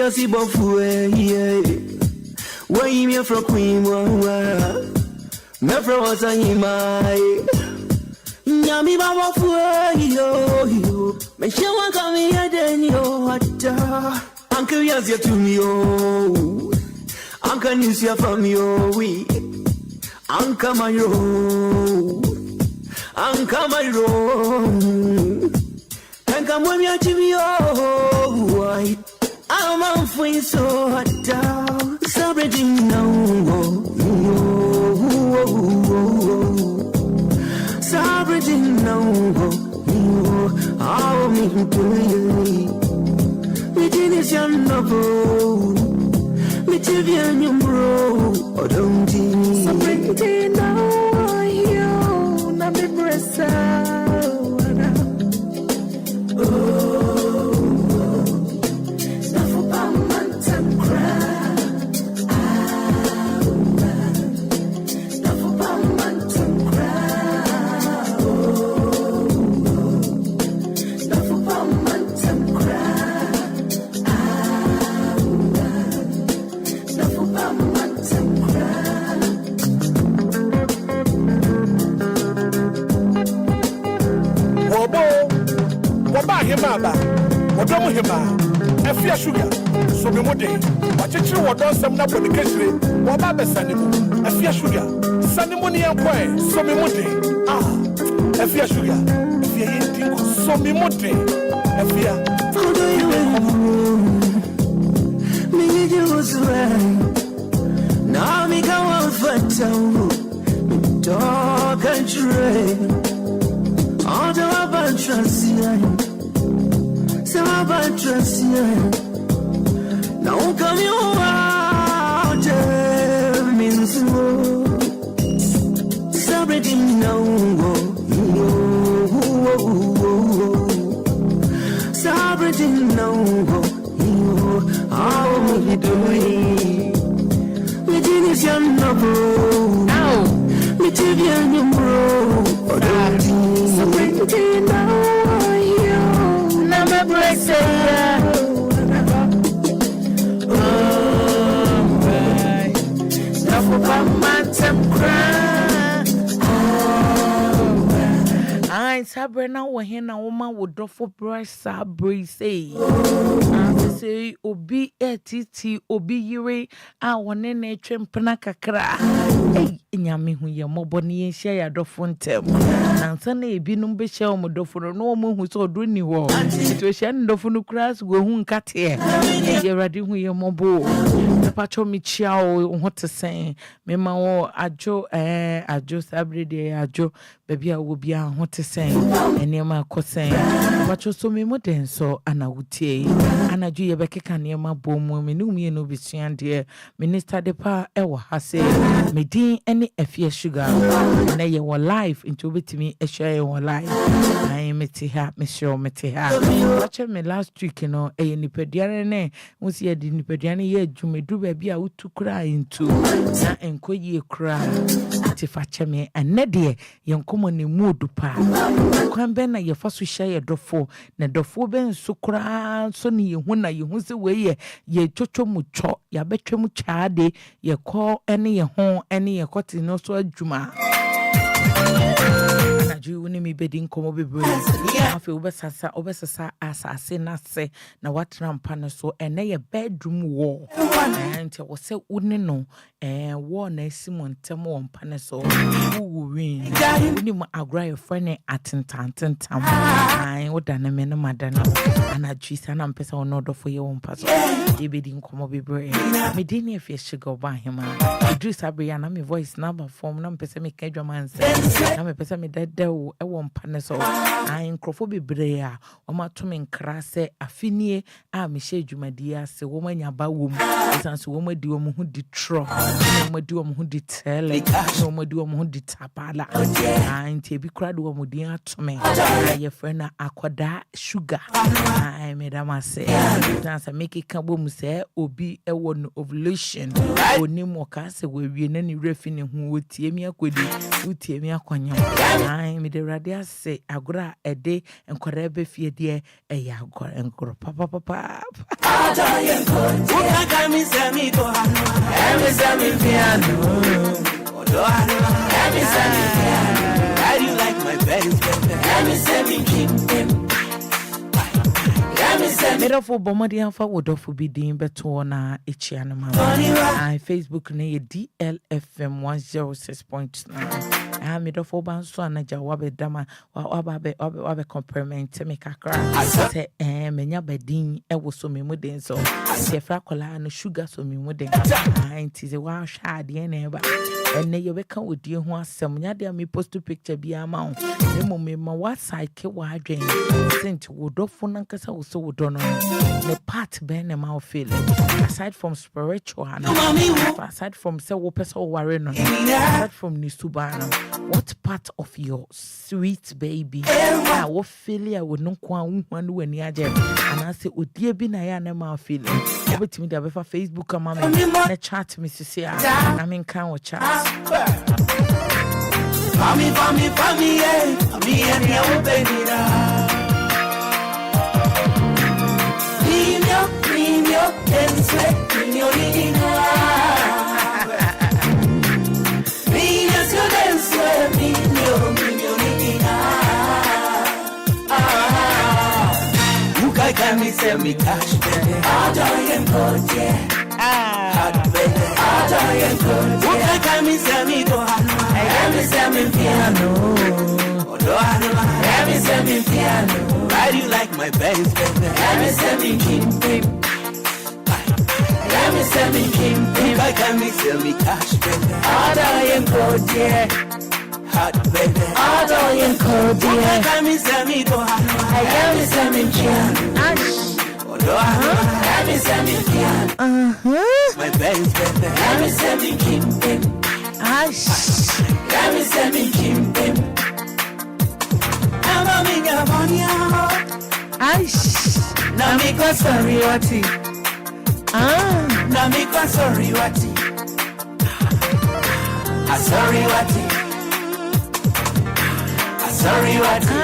you see before, yeah. Where you from Queen, me from what's in my. Nyami baba fue yo. Me show come here then yo. Uncle yes you to me yo. Uncle news you from yo we. Uncle my yo. Uncle my yo. Uncle when you to me yo. I'm on fine so hot down. Celebrating now. Celebrating now. I'll meet you today. Me Genius young novel. Me TV and you bro. Oh don't you? Celebrating now. You na me bressa. Efya sugar, so me mode. Watch it through what does some na podcast. What about Sanimu? Efya sugar, Sanimoni Enquires, so me mode. Efya sugar, Efya eating, so me mode. Efya. Me you was right. Now me go out for town. Dog and trade. All the about trust. About trust, now come you out, means celebrating now, celebrating now, how we doing? We didn't see novel, now we did you bro, celebrating now. Sabrina wa hena woman would drop for brush sabri say obi etiti obi yire a wone na twempena kakra nyame hu ye moboni ye hia ya dofo ntem nansa na ebinum be hia o dofo no mo hu so do ni ho situation dofo no kras go hu nkate ye rade hu ye mobo pacho mi chia o hotesen me ma wo ajo sabri de ajo baby a wo bia hotesen enema akosen pacho so me moden so ana wutie ana ju ye bekeka nema bomu me no mie no bisuan de minister de pa e wo hase me din ene Efya sugar na ye wo life into betimi e share wo life I meti ha me show meti ha watch me last week no e nipediare ne wusi ye di nipediane ye dwumedu ba bia utukura into na enkoyi ekura ti fache me ene de ye nkomo ne mood pa kwan ben na ye fa so share ye dofo na dofo ben so kura so ne ye hu na ye hu se we ye chocho mu cho ya betwe mu chaade ye ko ene ye ho ene ye koti no so adwuma na ju ni mi bedi nkomo bebre afi obesasa asase na se na watrampa no so ene ye bedroom wall ante wo se uni no wall na simontem wo mpa ne so wo win uni mo agora ye frene atentantentam ai wo dana me no madana ana juisa na mpesa wo no dofo ye wo mpa so ye bedi nkomo bebre me di ni Efya sugar ba hema Idris Abriya na me voice number form na mpesa me ka dwamanse na me pesa me dede wo e wo mpa ne so ai nkrofo bebre a o ma to me nkra se afinie a me hye dwumadi ase wo manya ba wo mu sanso wo madi wo mu hu di tro wo madi wo mu hu di tele wo madi wo mu hu di tapala ai nti bi kra de wo mu di atome ye frena akoda sugar ai me da ma se sanso make it kan bo mu se obi e wo no ovulation oni mo ka se we wie na ni refi ne hu wotie mi akodi wotie mi akwanya ai me de radia say agora ede enkwara be fie de eya agora enkoro papa Uka me say me go every semi piano. Every semi piano. Why do you like my best? Every semi keep him. Medofo bomadi anfa wodofo bi din beto na echia no ma. Facebook na ye DLFM 106.9. Medofo ban so anaja wabe dama wabe compliment me kakra. Say menya bedin e wo so me muden so. Se fra kola no sugar so me muden. Nti ze wa hwa de na eba. Enne ye beka odie ho asem nya de me post picture bi ama wo. Emo me ma wa sike wa adwen. Sent wodofo na nkasa wo so wodono. The part ben a mouth feeling aside from spiritual aside from say wo person worry no aside from nisubano what part of your sweet baby wo feel ya wo no kwa unhwan wo ani age and I say odie bi na ya na mouth feeling obetimi da be fa Facebook ama me na chat me sisi na me kan wo chat Fami me and your baby na Premium, and sweat, premium, me send me cash, baby. Adorian code, yeah. Baby. Adorian code, yeah. Can me send me go home. Me send me piano. Me send me piano. Why do you like my bass, baby? Me send me king, baby. Me send me king, baby. Can me send me cash, baby. Adorian code, yeah. Baby. Adorian code, yeah. Can me send me go home. Me send me piano. Let me send me piano. My bass, baby. Let me send me king, baby. Let me send me king, baby. I'm a minga money. Na mi kwa sorry wati. Na mi kwa sorry wati. Sorry wati. Sorry wati.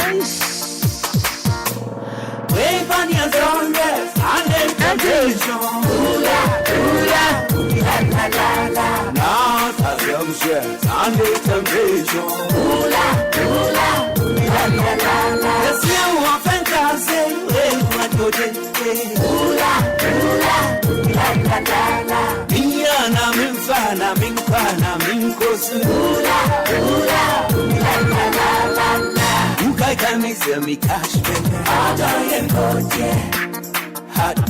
Wave on your shoulders and then temptation. Oola, oola, oola, la, la, la. Now tell them shit and then temptation. Oola, oola, oola, la, la, la. The same one fantasy, wave on your day. Oola, oola, oola, la, la, la. Minyana, minkwana, minkosu. Oola, oola, oola, la, la, la, la. I can me sell me cash, baby. Adorian code, yeah.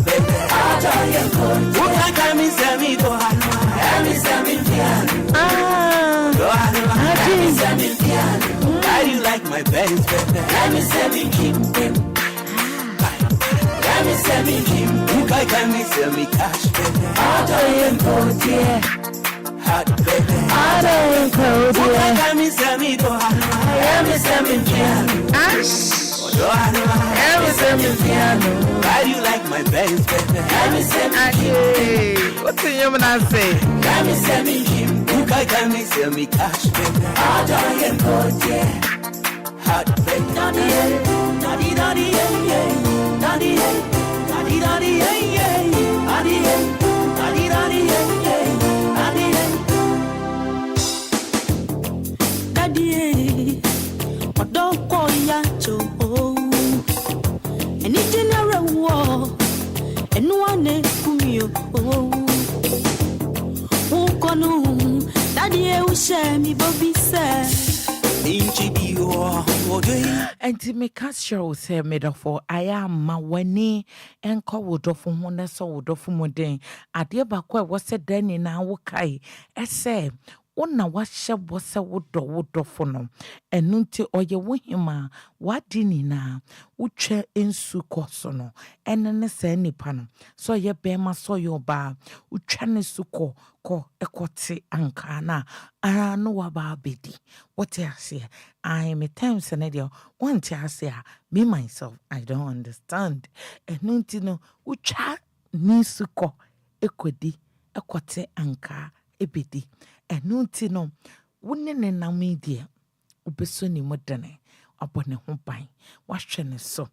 Baby. Adorian code, yeah. I can me sell me go home. Me sell me piano. Me sell me piano. Why do you like my bass, baby? Let me sell me king, baby. Let me sell me king. I can me sell me cash, baby. Adorian code, yeah. Baby. Adorian code, yeah. I can me sell me go home. Me sell me piano. Me sell me piano. Why do you like my bass, baby? Me sell me king. What's the name I say? Me sell me king. Can me sell me cash, baby. Adorian code, yeah. Baby. Daddy, daddy, daddy, yeah, daddy, daddy, daddy, yeah, daddy, daddy, daddy, yeah, daddy, daddy. What don't call ya to? And it's in a war, and no one whom you won't call. Daddy, who share me, Bobby said. And to make us show, say, Medofo, I am my winning and call Wodofo Mona so Wodofo Modern. I dear Bakwa was said then in our Kai. I say, Ona washa was a wodofono, and nunti or ye wihima, what dinina, uche in sukosono, and an esseni pano. So ye bema so your bar, uchane suko, ko equati ankana, no about biddy. What I say, I am a time senadio, one tea say, me myself, I don't understand. And nuntino, ucha nisuko, equidi, equati anka, ebidi. Enunti no wone ne na media obeso ni modene abone ho ban wahwe ne so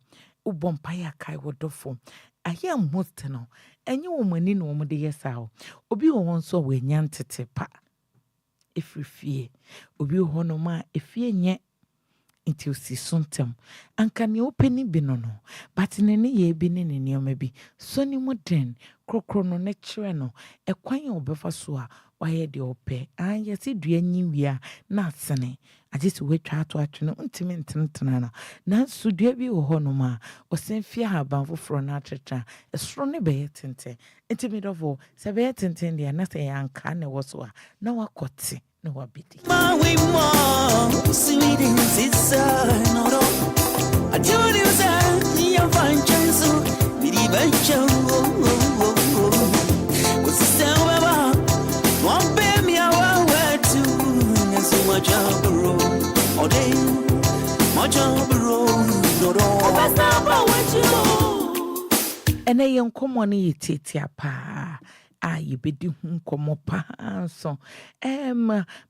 ubompa ya kai wodofo aye most no enye wo mani no wo de yesa o obi wo won so we nya ntete pa efrifie obi wo no ma efie nye nti osi suntem anka ne openi bi no but ne ye bi ne ne nioma bi so ni modern krokro no ne kire no ekwan obefa so a waye de ope an yesi dua nyiwia na asene agisi wetwa ato atwe no ntimi ntentena na so dua bi wo ho no ma osenfia ha ban foforo na ateta esoro ne be tente ntimi dofo se be tente dia na se yanka ne wo so a na wakote no wabidi My way more sweet in sister no I do this you find chance me di bancho cuz say baba one be me our way to so much bro all day much bro no best about what you ene yenkomo ne yetitia pa yebedi hu nkomo pa so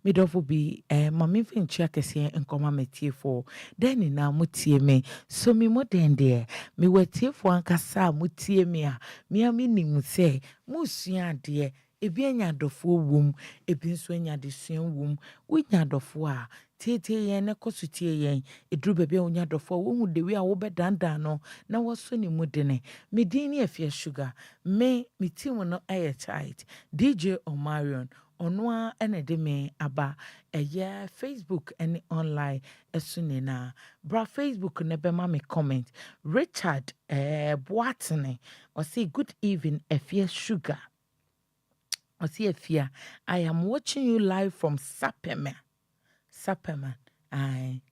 midofo bi mami finchi akese nkoma metiefo den na mutie me so mi modern de mi wetiefo ankasa mutie me a mi nim se musua de ebi anya dofo wom ebi nso anya de sua wom wonya dofo a tete yen ne kosutie yen eduru bebe wonya dofo wo hu dewe a wo bedandan no na woso ne mudene medin ne Efya Sugar me team no tight DJ Omarion onwa ene de me aba Facebook any online esune na bra Facebook ne be ma me comment Richard Boatene or say good evening Efya Sugar or say Efya I am watching you live from Sapema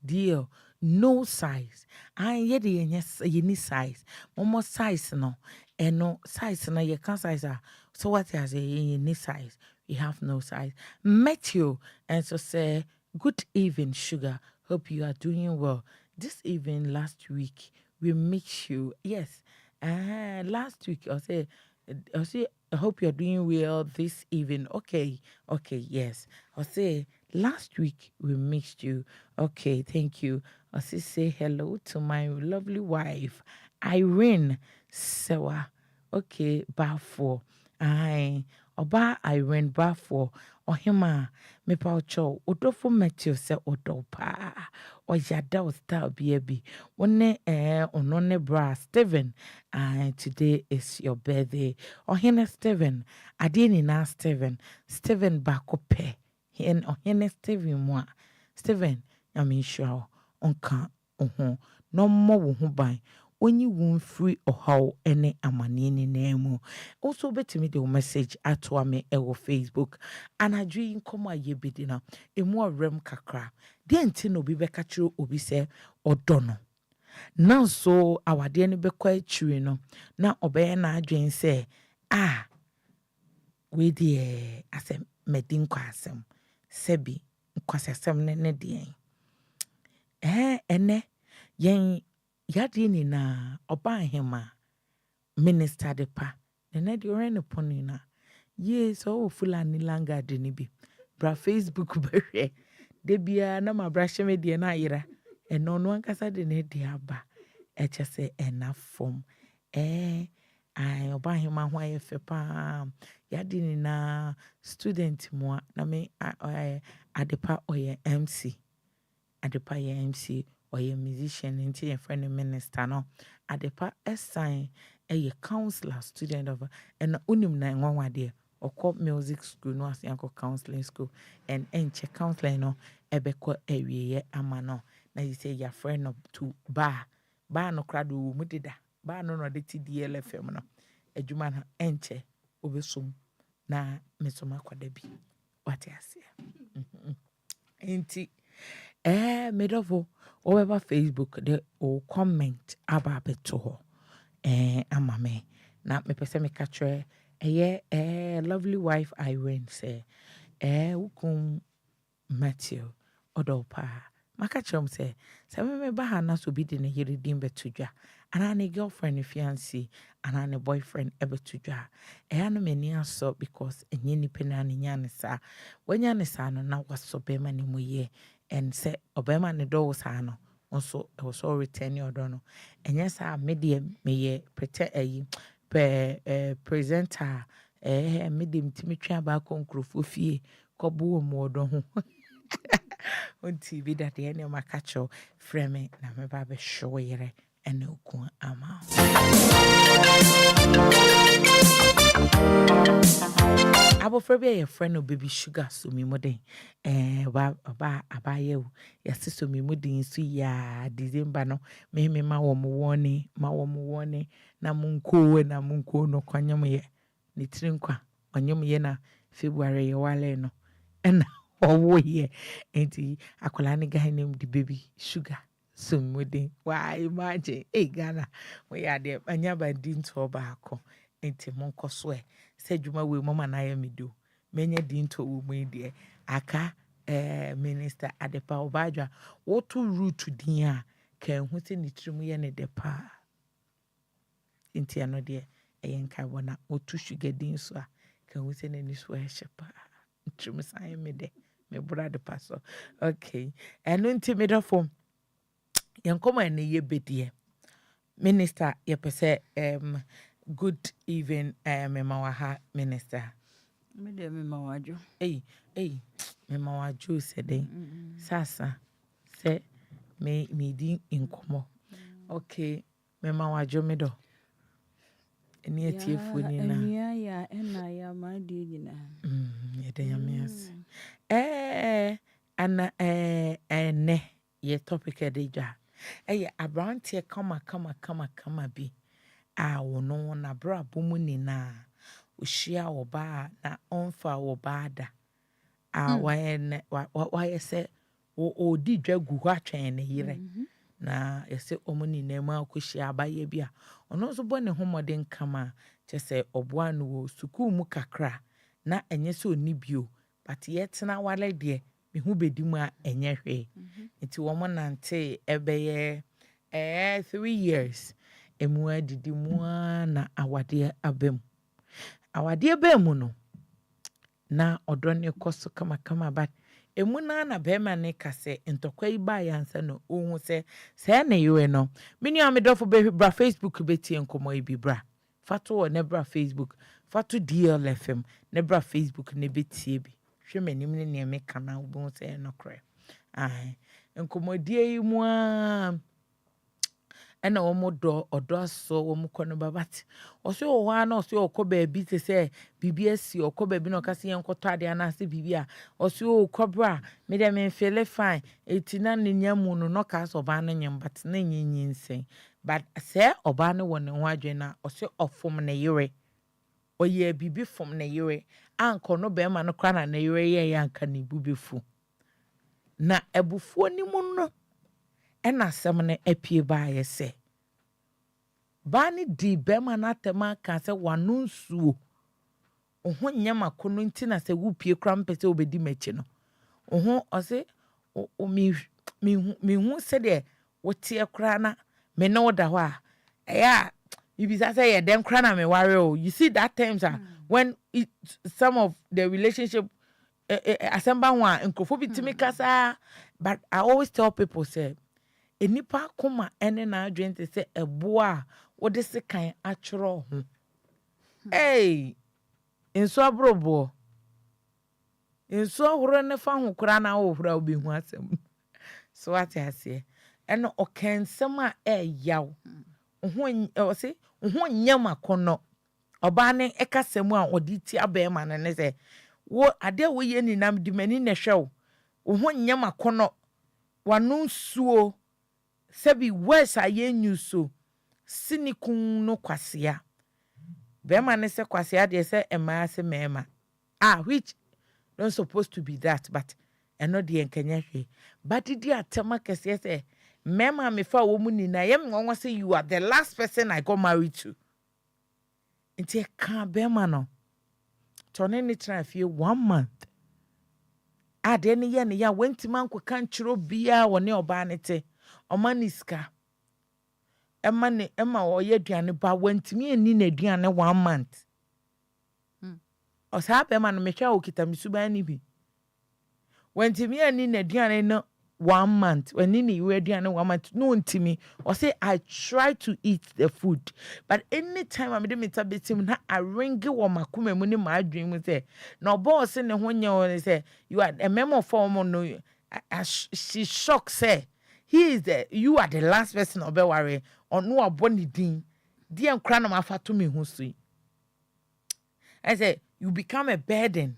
deal no size yedi yeni size momo size no no size no ye can size so what is a yeni size we have no size Matthew and so say good evening Sugar, hope you are doing well this evening. Last week we mix you yes last week I say I hope you're doing well this evening. Okay, yes. I'll say last week we mixed you. Okay, thank you. I'll say hello to my lovely wife, Irene Sewa. Okay, Bafo. Oba Irene Bafo. Ohima me paucho odofo Matthew se odopa oyada o star baby one onone bra Steven today is your birthday ohene Steven adeni na Steven bakope hen ohene Steven mo Steven yamisho onka oho no mo wo ho ban onyi won free ohaw ene amane ni nemu also betimi the message atwa me ewo Facebook anadwi nkomo ayebedi na emu orem kakra de enti no bi beka kire obi se odono na so awade ne bekwa akiri no na obeye na adwen se we de asem medin kwa asem sebi nkwasasem ne de ene yen yadi ni na oba hema minister de pa ne de ore ne poni na yes o fulani langa de ni bi bra Facebook behwe de bia na ma bra hye me de na ayira eno no ankasa de ne de aba eche se enafom oba hema ho ayefe pa yadi ni na student mo na me adepa oye MC adepa ye MC or a musician into a friend minister no adepa assign a counselor student of and unim na nwa de or music school no as yanko counseling school and enche counseling no ebeko ewie ama no na you say your friend no to bar no krado mudida bar no de DLFM no adwuma na enche obesum na mesoma kwada bi what I say enti medovo over Facebook the o comment about beto ho ama me na me pese me katre lovely wife Irene say ukun Matthew odopa maka chom say me ba ha na so bi de ne yiri dim betudwa ana ne girlfriend fiancé ana ne boyfriend ebetudwa no meni aso because enye ni pena ne nya ne sa wanya ne sa no na waso be ma ne moye and say obema ne do sa no also return your dono. And yes, I medium me pretend presenter medium Timothy about concrofufie kobu modo ho. On TV that the end of my catcher frame na me babe show yere and no ko ama. Abo frebe your friend of baby sugar so me modern abaye yasi so me modern so ya December no me ma wo mo wone na munko no kwanyam ye ni trinkwa onyam ye na February ye wale no and owo ye enti akola ne Ghanaian the baby sugar so me modern why imagine Ghana we are there anya bandin to baako enti monko so se dwuma we mama na ya mido menye dinto wo mu die aka minister Adepa Obadwa wotu root din a kan hu se ni trimu ye ne depa enti ano de eyenka wona wotu sugar din so a kan hu se ne ni so hyepa trimu san me de me brother paso okay eno enti me do fom yenkoma ne ye bedie minister ye pese good evening mema wa ha minister Me de me mawajo. me mawajo sede sasa se me di inkomo okay me mawajo me do eni etiefo ni na Enia ya ena ya ma di nyina. ye de yamias ana ne ye topic edja abrante kama bi a wono na bra bomu ni na ushia oba na onfa oba da a waye se o di dwagu ho atwen ne yire na yese omuni na ma akoshia abaye bia ono so bone homode kama chese oboa no wo suku mu kakra na enye se oni bio but yetena wale de me hu bedi mu a enye hwe nti wo mo nante ebeye 3 years emu adidi mu na awade abem no na odone koso kama but emu na bema ne kase ntokwa iba yansa no ohun se na yewe no mini amedofo be bra Facebook beti enkomo ibi bra fato ne bra Facebook fato DLFM ne bra Facebook ne beti bi hwemanim ne me kana obo se no kre ai enkomo die mu ena omodo odoso omukono babati oso owa na oso okoba bi se bibia si okoba bi no kase yenkoto ade anase bibia oso okobra me dem feel fine etina ne nyamu no ka so ba na nyam but na nyinyin but se oba ne won ho adwen na oso ofom ne yire oye bibi fom ne yire anko no be ma no kra na yire ye yanka ne bubefu na ebufuo ni mu no ena asem ne apie ba ye se bani di bema na tema ka se wanu nsuo oho nyama kono ntina se wupie kra mpese obedi mechi no oho ose o mi hu se de wotie kra na me no da ho a ya ibisa say ye den kra na me ware o you see that times when some of the relationship asemba ho a nkofo bitimi kasa but I always tell people say enipa koma ene na adwente se eboa wode se kan atworo ho enso abrobo enso ahoro ne fa ho kura na ahoro obehu asem so ate ase eno okensem a yaw ho se ho nyama kono oba ne ekasem a odi ti abema ne se wo ade wo ye ninam di mani ne hwew ho nyama kono wanu suo sebi wes ayenyu so sinikun no kwasea bema ne se kwasea de se ema se mema which don't supposed to be that but eno de enkanya hwe but di atema kese se mema me fa wo mu ni na yem nwo say you are the last person I got married to nti ka bema no tone ni try fie 1 month ade ne ye ne ya wentima nko kan chiro bia woni oba ne te omaniska emma oye duane ba wantimi ani na duane 1 month osa be ma no mehwa okita misuba ni bi wantimi ani na duane no 1 month when you ready and 1 month no intimi or say I try to eat the food but anytime I'm the metabolism na I ring wo makuma mu ni my dream say no boss ne ho nya say you are a memo form no she shocked say you are the last person obe worry on no aboni din di enkra na mafa to me hu so I say you become a burden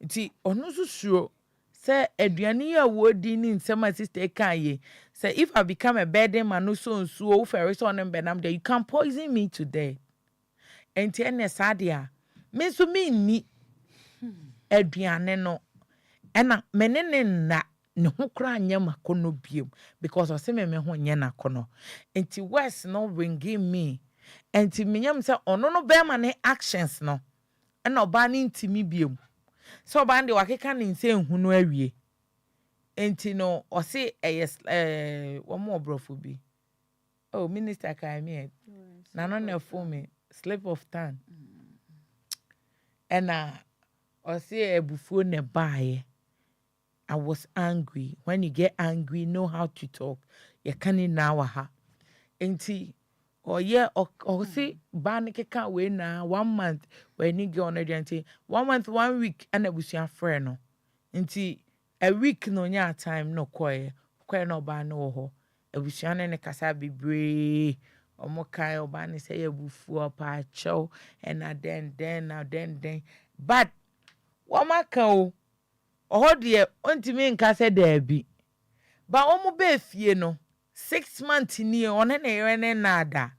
nti onu susuo say aduane ya wodi ni nsema sister kan ye say if I become a burden man no so nsuo wo fere so on benam there you can poison me today enti ene sadia me so me ni aduane no ena menene na ne ho kra anya makono biem because o se me ho nya na kono enti west no ringing me enti menyam say ono no be ma ne actions no ena oba ne ntimi biem so oba nde wakeka ne nse hu no awie enti no o se wo mo obrofo bi oh minister Kaimi na no na for me slip of tongue ena o se ebufuo ne baaye I was angry. When you get angry, know how to talk. You can't now ha. Enti or yeah or say banike can't wait now 1 month when you get on it 1 month 1 week and it was your friend no. Enti a week no nya time no koye no ba no ho. E was your ne kasa bibre omo kai oba ne say ebufu pa chow and then but wamaka o oh dear, ontimi nka se da bi. Ba omo be fie no 6 months ni one na yere nada.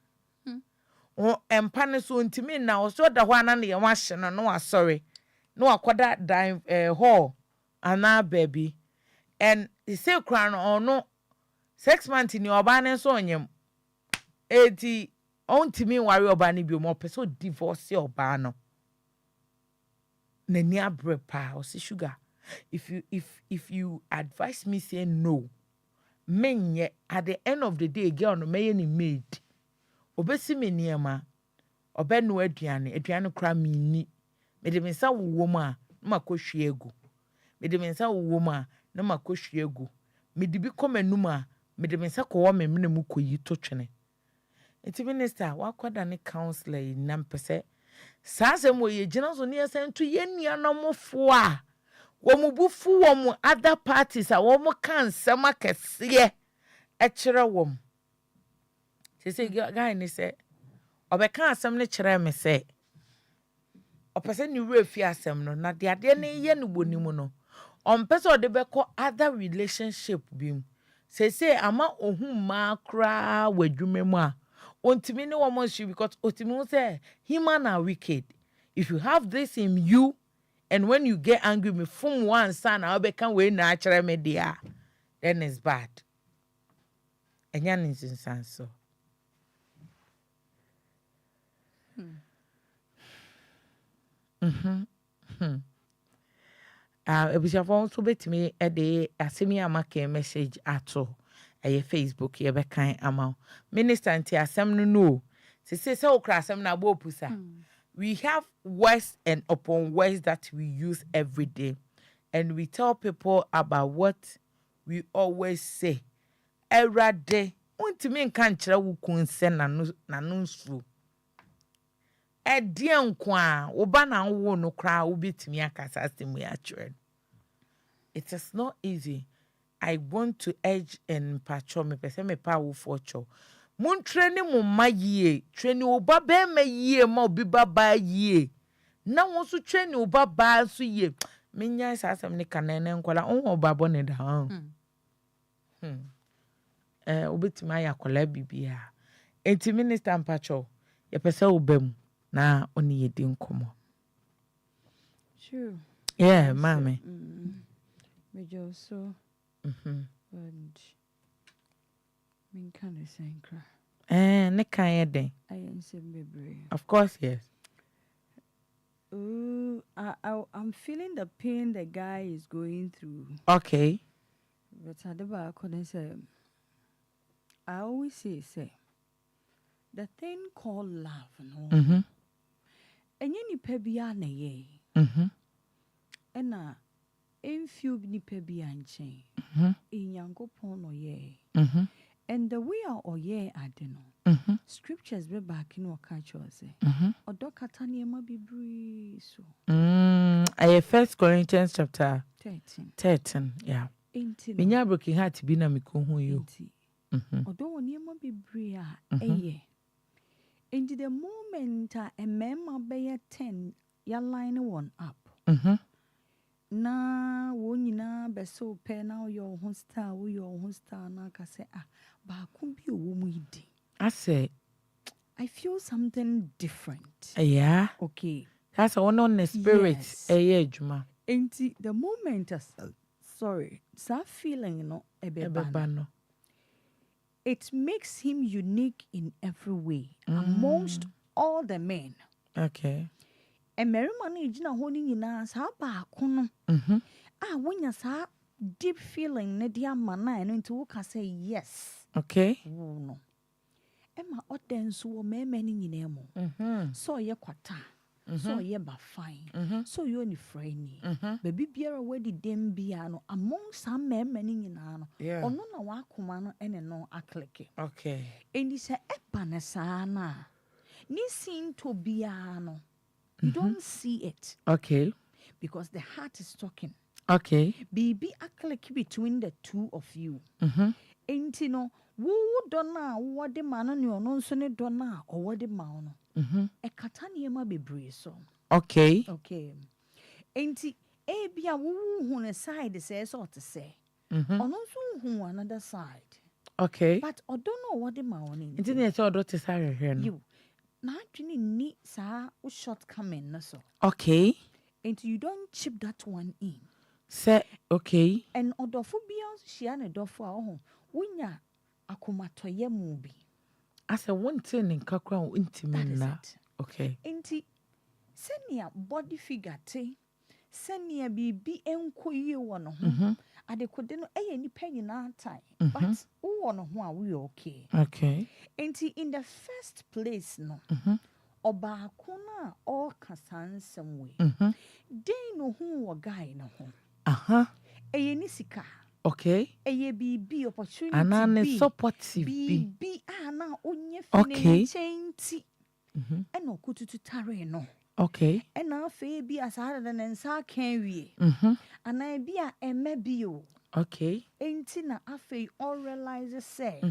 O empa ne so ontimi na o so da ho ana ne wa hye no no asori. No akoda dan hall ana baby. And he say kra no ono 6 months ni oba ne so onyem. Eti ontimi ware oba ne bi mo pese divorce oba no. Na ni abre pa o si sugar. If you advise me say no menye at the end of the day girl no me ni maid obesi me niema obe no aduane kra me ni me de mensa wo mu a na makohwe egu me de mensa wo mu a na makohwe egu me de bi komanum a me de mensa ko wo me mu koyi to twene enti minister wakwada ne counselor na mpese saa sem wo ye gina so ne yasantu ye nuanomfo a womubufu wom other parties a wom kan sema kese e kire wom se guy ni se obeka asem ne kire me se opese ni refi asem no na de ade ne ye no bonimu no ompese ode beko other relationship bim se ama ohun ma kra wadwumemu a ontimi ne wom shi because otimi say human are wicked if you have this in you. And when you get angry, me from one son, I'll become way natural media. Then it's bad. And yan is in so. It was your phone so bit me a day. I see me a make a message at all. A Facebook, ye be kind amount. Minister and tia some no. She says so crass some na bo pusa. We have words and upon words that we use every day. And we tell people about what we always say. Every day. Untimi nka nkyere wo kunse na no nsu. Edi nkwa wo ba na wo no kra wo betimi akasa semu ya kyere. It is not easy. I want to urge and patrol me pese me pa wo for Mun training mo maye, training oba be me ye ma obi baba ye. Na won so training oba ba so ye. Menya asem ne kanene nkola on oba bone da. Obetima ya kola bibia. Enti minister mpacho, ye pese obam na oni yedi nkomo. Sure. Yeah, mami. Mejo so. And min kind of saying cry. Ne kan den. I am saying Of course, yes. I'm feeling the pain the guy is going through. Okay. But I couldn't say. I always say the thing called love, no. And you need pebiana ye. And Enfiu nipa bi anchen. Inyankopon no ye. And the way our ye adeno. Scriptures be back in our culture say. Odo katani ema bibri so. I 1 Corinthians chapter 13. Yeah. Inti no. Minya broken heart bi na mikohu yo. Inti. Odo woni ema bibri a eye. Inti the moment a mema be 10 ya line one up. Na wo nyina beso pe na yo ho star na ka say ba ku bi owo mu idi. I say I feel something different. Yeah. Okay. That's one on the spirit. Juma. Enti the moment that feeling no ebeba. It makes him unique in every way amongst all the men. Okay. And Merima no ejina ho ni nyina sa ba kono. Wonya sa deep feeling ne dia mana no nti wo ka say yes. Okay. No. Emma odenso wo mema ni nyina mu. So ye kwata. So ye ba fine. So you ni friendly. Baby biara wedi dem bia no among some mema ni nyina no. Ono na wa akoma no ene no akleke. Okay. Endi se eba ne sa na. Ni sin to bia no. You don't see it. Okay. Because the heart is talking. Okay. Baby akleke between the two of you. Enti no wo dona wo de ma no ne ono nso ne dona o wo de ma no. E kata ne ma bebre so. Okay. Okay. Enti e bia wo hu ne side say so to say. Ono nso hu another side. Okay. But odono wo de ma oni. Enti ne say odo te sare hwe no. You na adwene ni sa wo shortcoming na so. Okay. Enti you don't chip that one in. Say okay. And odofo bia hia ne dofo a ho. Wonya akomatoye mu bi. Asa wonte ne nkakra intimi na. Okay. Enti senia body figure te senia bibi enkoyi wo no ho. Adekode no eye nipa nyina tai. But wo no ho a we okay. Okay. Enti in the first place no. Oba akona all kasansem we. Den no ho wo guy no ho. Eye ni sika. Okay. Eye bibi opportunity Anane bi. supportive Bibi ana onye okay. Chenti. Eno kututu tare no. Okay. Ena afa bi asara de nsa kan wie. Ana bi a emme bi o. Okay. Enti na afa all realize say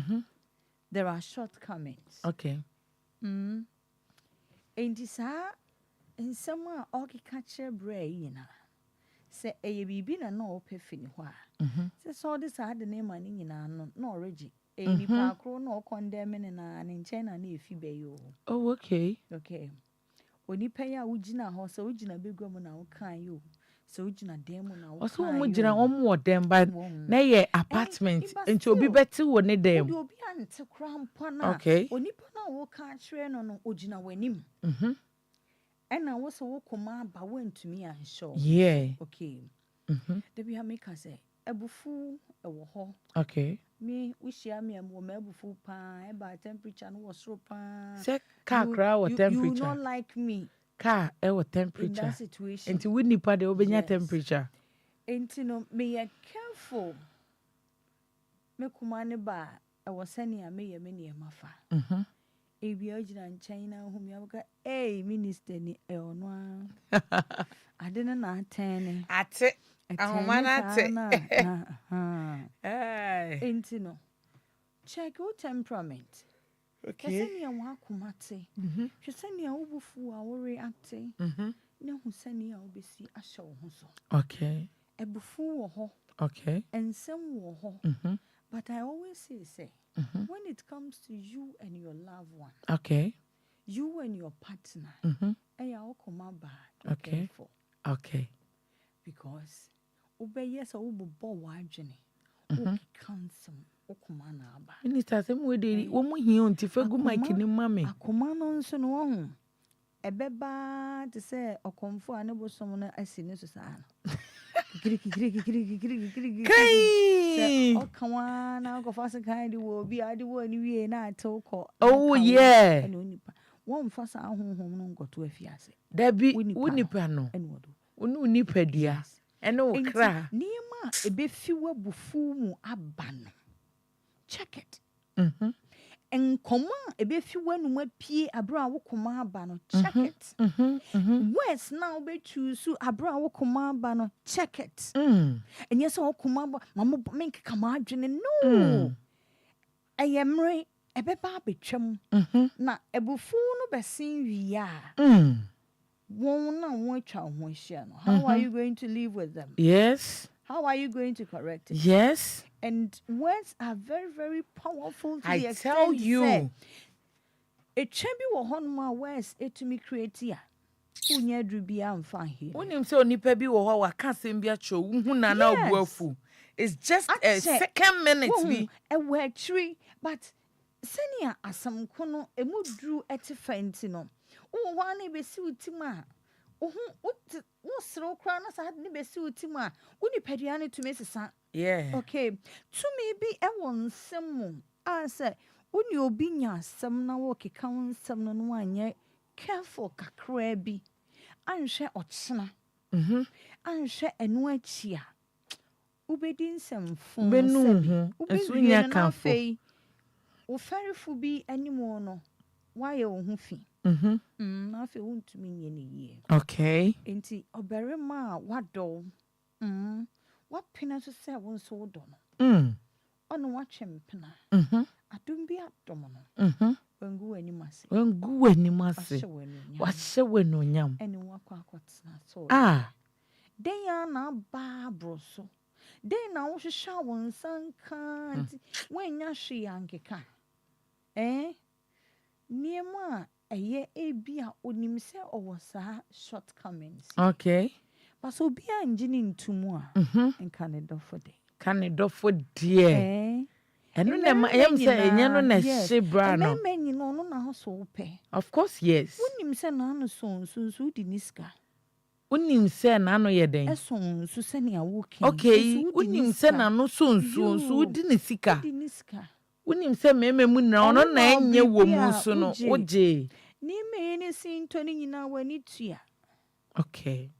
there are shortcomings. Okay. Enti sa ensem a okika kire bra yina. Se eye bibi na no opefini ho a. Se so this had the name and nyina no already. Eni pa kro no condemn na nchen na efi be yo. Oh, okay. Okay. Onipa ya ugina ho se ugina begwam na wo kan yo. Se ugina dem na wo kan. Oso mo gina omo dem ba na ye apartment enti obi beti wo ne dem. Obi ante krampa na. Okay. Onipa na wo kan kire no ugina wanim. Ena wo se wo koma ba wantumi ansho. Yeah. Okay. The be make us say ebufu ewo ho. Okay. Me wishia me am wo ebufu pa e ba temperature no was so pa. Say car cry what temperature. You not like me. Car what temperature. In that situation. Enti we nipa de obenya temperature. Enti no me careful. Me kuma ne ba e wo sani a me ye me ne mafa. Ebi ojina nchen na hu me abuka minister ni e ono a. Ade na atene. Ate. Ahoma na ate. Enti no. Check your temperament. Okay. Sani ya wa kumate. Hwe sani ya obufu a wo react. Na hu sani ya obesi ahye wo ho so. Okay. Ebufu wo ho. Okay. Ensem wo ho. But I always say when it comes to you and your loved one. Okay. You and your partner. Eya okoma bad. Okay. Okay. Because obeye so ubo wadwene. O cancel okoma na aba. Minister sem we dey wo mu hie onti fegu mic ni mame. Akoma no nso no ho. Ebeba te say okomfo anebo som no asi ne so sa no. Kiri. Say okawa na go fast kind wo bi ade wo ni wie na atoko. Oh yeah. Eno nipa. Won fasa ahonhom no ngoto afiase. Da bi wo nipa no. Enu nipa dua. Eno kra. Nima ebefiwa bufu mu abano. Check it. And common ebefiwa no mapie abra wo koma abano. Check it. West now be choose abra wo koma abano. Check it. And yes, o koma mama make kama adwene no. Ayemre ebeba betwam. Na ebufu no besin wiya. How are you going to live with them? Yes. How are you going to correct it? Yes. And words are very, very powerful to I the extent tell you. A chambi wo honma words to me create here. Unya drubia am fine here. Unim se onipa bi wo ho wa ka sem bi acho hu na na obuafu. It's just a second minute bi. A word tree, but senior asam kono emudru etifenti no. Oh, one be suitima. Oh, what's so crown as I had never suitima. Uni pediani to Mrs. San. Yeah. Okay. To me be a one some. I say, when you be ya some na walk count some no one yet. Careful, cacraby. And share ochna. And share a no chia. Ubedin some phone. Benu. Ubedin cafe. O fairy fubi any more no. Why you huffy? I feel want to mean any year. Okay. Enti oberema what do? What pina to say one so done? On watch him pina. I don't be up domino. When go any massy. When go any massy. What shall we no yam? Any walk what's not so. Ah. They are now barbroso. They now shall one son can't when yashi yanky can. Eh? Near ma. Aye, ebia onim se owosa shortcomings. Okay. But so be engineering to more and Canada for day. Canada for dear. Eh? And no na am say enya no na shebra no. Men you know no na so pay. Of course, yes. Unim se na no so di niska. Unim se na no ye den. So se na walking. Okay, unim se na no so di nisika. Di niska. Unim se meme mu na ono na enye wo mu so no oje. Ni me any sin turning in our nitia. Okay.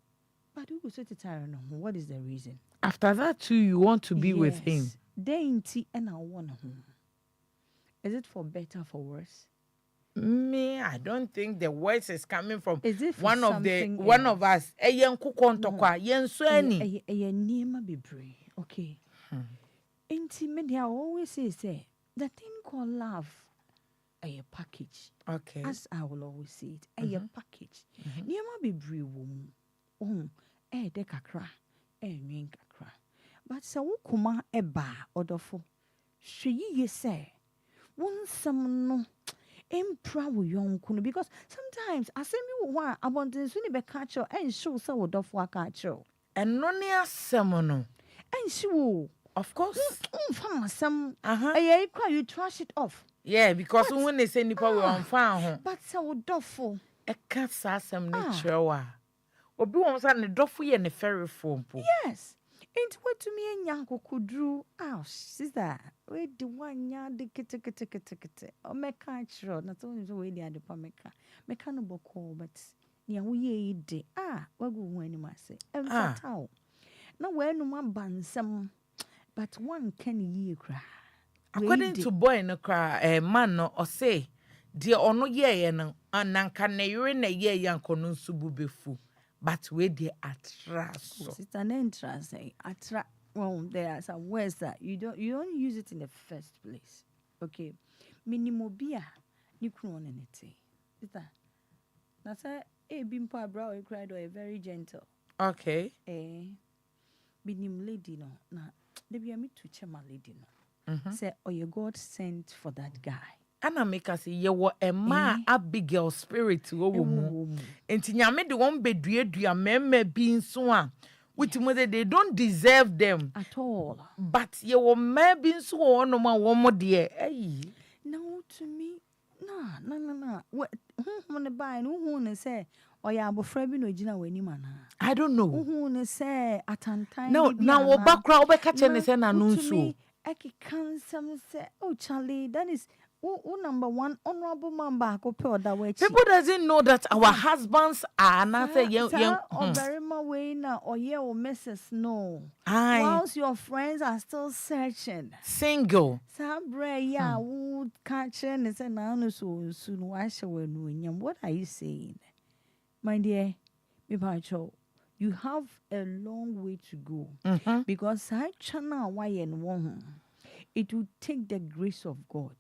But who set it no? What is the reason? After that too, you want to be with him. Dainty and I want him. Is it for better for worse? Me, I don't think the words is coming from is it one of us. Yen kukontokwa yen so ani. Nima be brave. Okay. Intimate, I always say the thing called love, a package. Okay. As I will always say it, a package. Nima be brave. De kakra, nwin kakra. But so kuma eba odofo. She ye say, one some no. Impra wo yonkuno because sometimes asemi wo a abonten so ni be catch and show so odofo catch. And no near someone. And she will. Of course. Some you trash it off. Yeah, because when they say nipa we on fan. But so dofo. A cat some nature. Obi won say ne dofo ye ne ferry phone po. Yes. Ain't what to me and yanko could drew. Oh, sister. Wait the one yard the kete. Oh, me can't show. Not only the way they are the pameka. Mechanical call, but yeah, we de. What go when you must say. And how? No, where no man ban some, but one can ye cry. According to boy no cry, man no or say, dear or no ye and nanka ne yure ne ye yanko no subu befu. But where they attract. It's an entrance. Attract. Well, there are some words that you don't use it in the first place. Okay. Minimobia. You crown anything. Is that? That's a bimpa brow you cried or a very gentle. Okay. Minim lady no. Na they be a me to chema lady no. Say or your God sent for that guy. Ana make us say ye wo Emma Abigail spirit wo mu. Enti nyame de won bedua meme bi nso a wutimu they don't deserve them at all. But ye wo ma bi nso wo no ma wo mo de no to me no what who ne buy no who ne say oya abofra bi no gina wani mana. I don't know who ne say atantan no na wo bakra wo be ka che ne say na no nso I can some say oh Charlie that is number one honorable member ko pe oda we People doesn't know that our husbands are not a young or very much way now or yeah or Mrs. No. Aye. Whilst your friends are still searching. Single. Sabre yeah would catch and say no so soon wash away no. What are you saying? My dear, you have a long way to go because I channel why and one. It will take the grace of God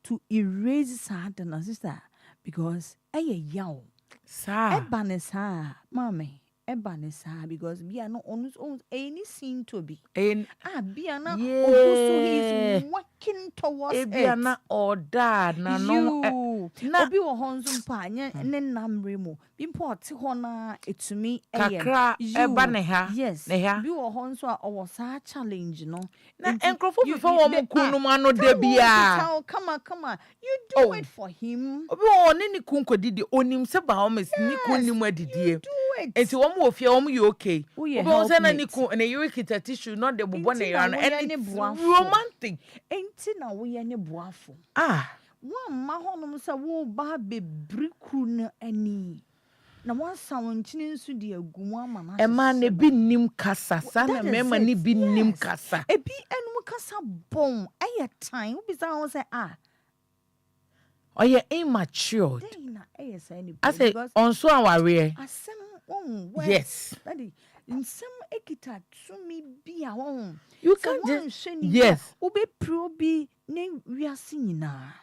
to erase sadness, sister, because yaw. Ebanesa, mommy, ebanesa, because we are not on any scene to be. And Biana, he's working towards it. Biana or dad, no, na be o honzum pa nya ne namre mu import hona etumi kakra eba ne ha yes ne ha bi o honso a o sa challenge no na enkrofo before wo mukunu mu ano da bia come on you do it for him obi o ne ni kunko didi onim se ba o mes ni kunni mu adidie enti wo mu ofia wo mu you okay obi o se na ni kun na you kita tissue not the bobo na ya no romantic enti na wo ye ne boafo one mahonum sa wo ba bebri kru na ani na one sound chinin su de agumu amana e ma na bi nim kasa sa na mema ni bi nim kasa e bi enum kasa bon aye time wo bi sa wo say oye immature I say on so aware asem yes daddy nsem ekita tumi bia won you can just yes wo be pro bi ne wiase nyina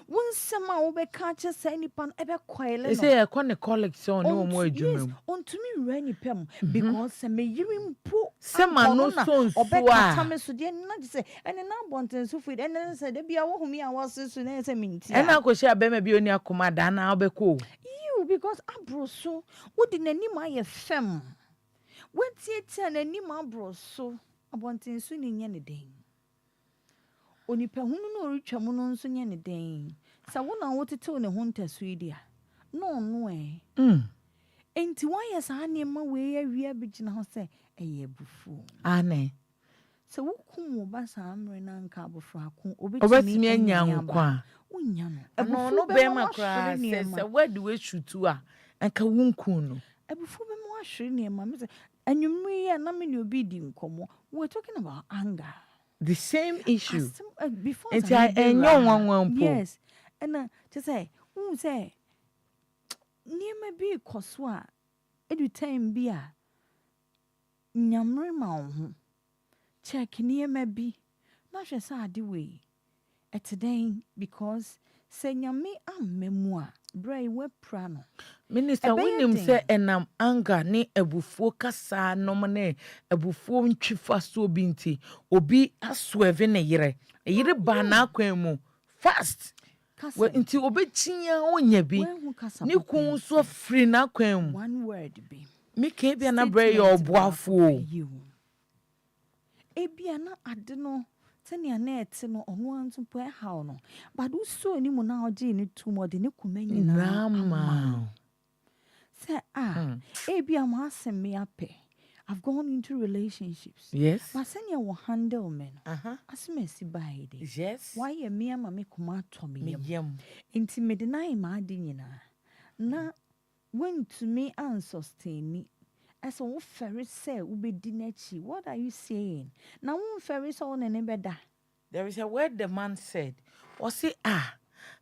Wunsema ube catch a sani pan ebe quail. They say a corner collection no more jumem. On to me rainy pem because me yirim po sama no sons or better so dear not say and an abundance so food and then said there be a whom I was soon as a minute. And I could share baby be on your command and I'll be cool. You because abro so wouldn't any my fem. What's it and any my bro so abundance soon in any day. Onipa hunu no ritwa mu no nso nye ne den sa wo na wo tete ne ho ntasui no enti why sa ne ma we awia bigina ho se eye bufu ane sa wo kum wo ba sa amre na nka abofo akon obetimi anya nkwa unya no no be ma kra se where do we shoot a anka wunkun no abufu be mo ahwere ne ma me se anwumri ya na me ne obi di nkomo we talking about anger. The same issue. Before it's one yes. And just say, who say, near me be coswa, every time be a nyamre maun. Check near me be, not just a way. At today, because say nyame am memoir, bray we prano. Minister William said, enam anger ne ebufuo kasa nomane ebufuo ntwifa so binti obi asweve ne yire ba na kwan mu fast we nti obetia onya bi ne kun so free na kwan mu one word be me ke bia na bray your boafo e bia na ade no tania na ete no ono anto po ha no but wo so ni mu na oje ni tumo de ne kumanyi na say Ebia masem me ape. I've gone into relationships. Yes. But senya will handle men. Asimesi by day. Yes. Why ye me ama me kuma to me yam. Inti me deny ma adi nyina. Na when to me and sustain me. As a ferry say ube dinechi. What are you saying? Now one ferry so ne beda. There is a word the man said. Or say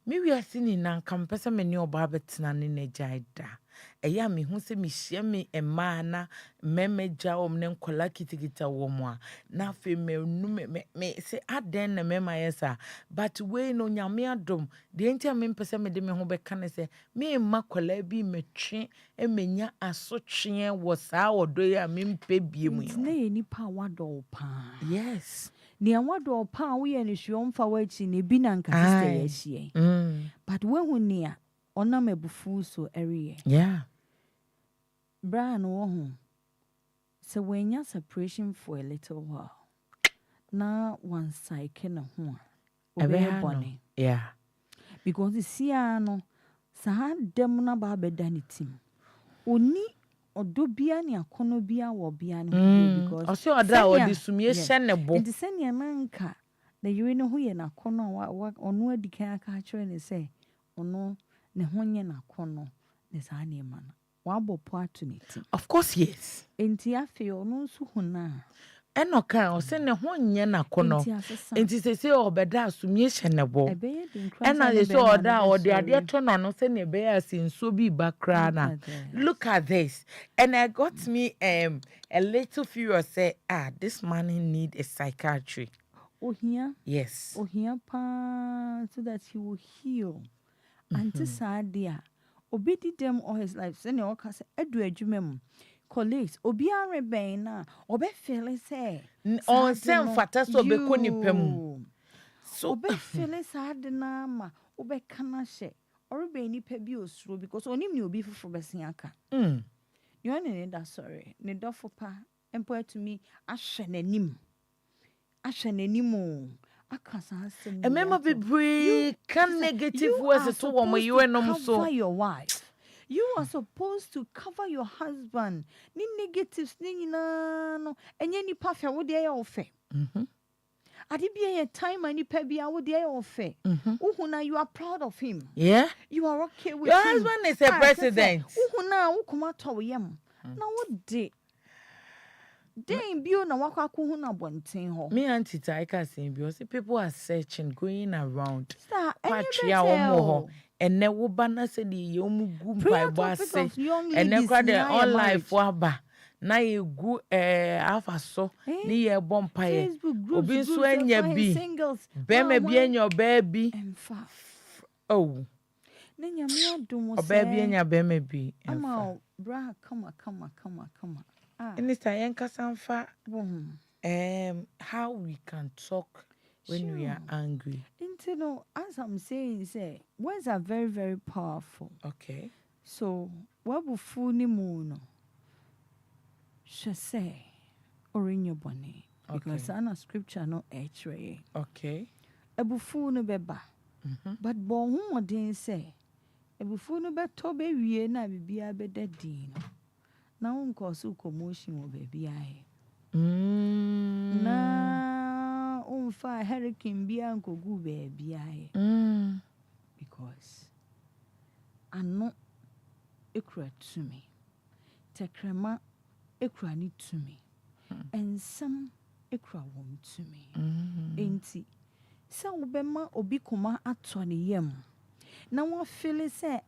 me we are seeing nan kampesa me ni oba betina ne nejaida. Eya me hu se me hia me ema na memeja om ne nkola kitikita wo mo a na fe me nu me se aden na mema yesa but we no nyame adom de entia me mpese me de me ho beka ne se me ma kola bi metwe emenya asotwe wo saa odo ya me mpe bie mu na ye nipa wado pa yes ni wado pa wo ye ne hwomfa wachi ne bi na nka sister ya hie but we hu ne a ona mebufu so area yeah Brian wohu so when you separation for a little while na one side na ho a obey yeah because the siano sa dem na ba beda ni tim oni odo bia ni akono bia wo bia ni because o se oda o disumie hye ne bo enti se ne manka the you know who ye na kono wa ono adikan aka kire ne say ono ne honye na kono ne saa ne ma na wa bopo atuniti. Of course, yes. Enti afi ono nso huna. Eno kan o se ne honye na kono. Enti se obeda asumie hyenebo. Ena ye so oda ode ade to no no se ne be asenso bi bakra na. Look at this. And I got me a little furious say this man need a psychiatry. Oh here? Yes. Oh here pa so that he will heal. Anti sad dia. Obi did them all his life. Say ne o ka say edu adwuma colleagues obi areben na obe feel say on sem fata so be ko nipa mu so obe feel sad na ma obe kana hye orebe nipa bi osuro because onim ni obi fufu besen aka you ne da sorry ne dofo pa empo to me ahwe nanim aka san sem emema bebre can negative words to wo you enom so your wife. You are supposed to cover your husband. Ni negatives ni na no enye ni pa fa wo de ya ofe. Ade bia ye time ani pa bia wo de ya ofe. Uhuna you are proud of him. Yeah. You are okay with your him. Your husband is a president. Uhuna wo kuma to yam. Na wo de. Den bio na wakwa ko na bonten ho. Me auntie Taika saying because people are searching going around. Patria omo and ne wo bana se di yomu gu Bible ase and ne kwa de on life waba na ye gu alpha so ni ye bompa ye obi nso anya bi be me bi anya baby oh na nyame adom o baby anya be me bi ama bra come and it's a sanfa how we can talk when we are angry. You know, as I'm saying, say words are very, very powerful. Okay. So what will fool ni moon? She say, or in your bonnet. Because I know scripture no H-ray. Okay. A buffoon no beba. But bon who didn't say. A buffoon no bet to be na be a bed dean. Now uncle so commotion will be I. Na fa hurricane bia nko gu baby aye because ano ekura to me tekrema ekura ni to me and some ekura won to me enti sa wo be ma obi koma ato ne yam na wo feel say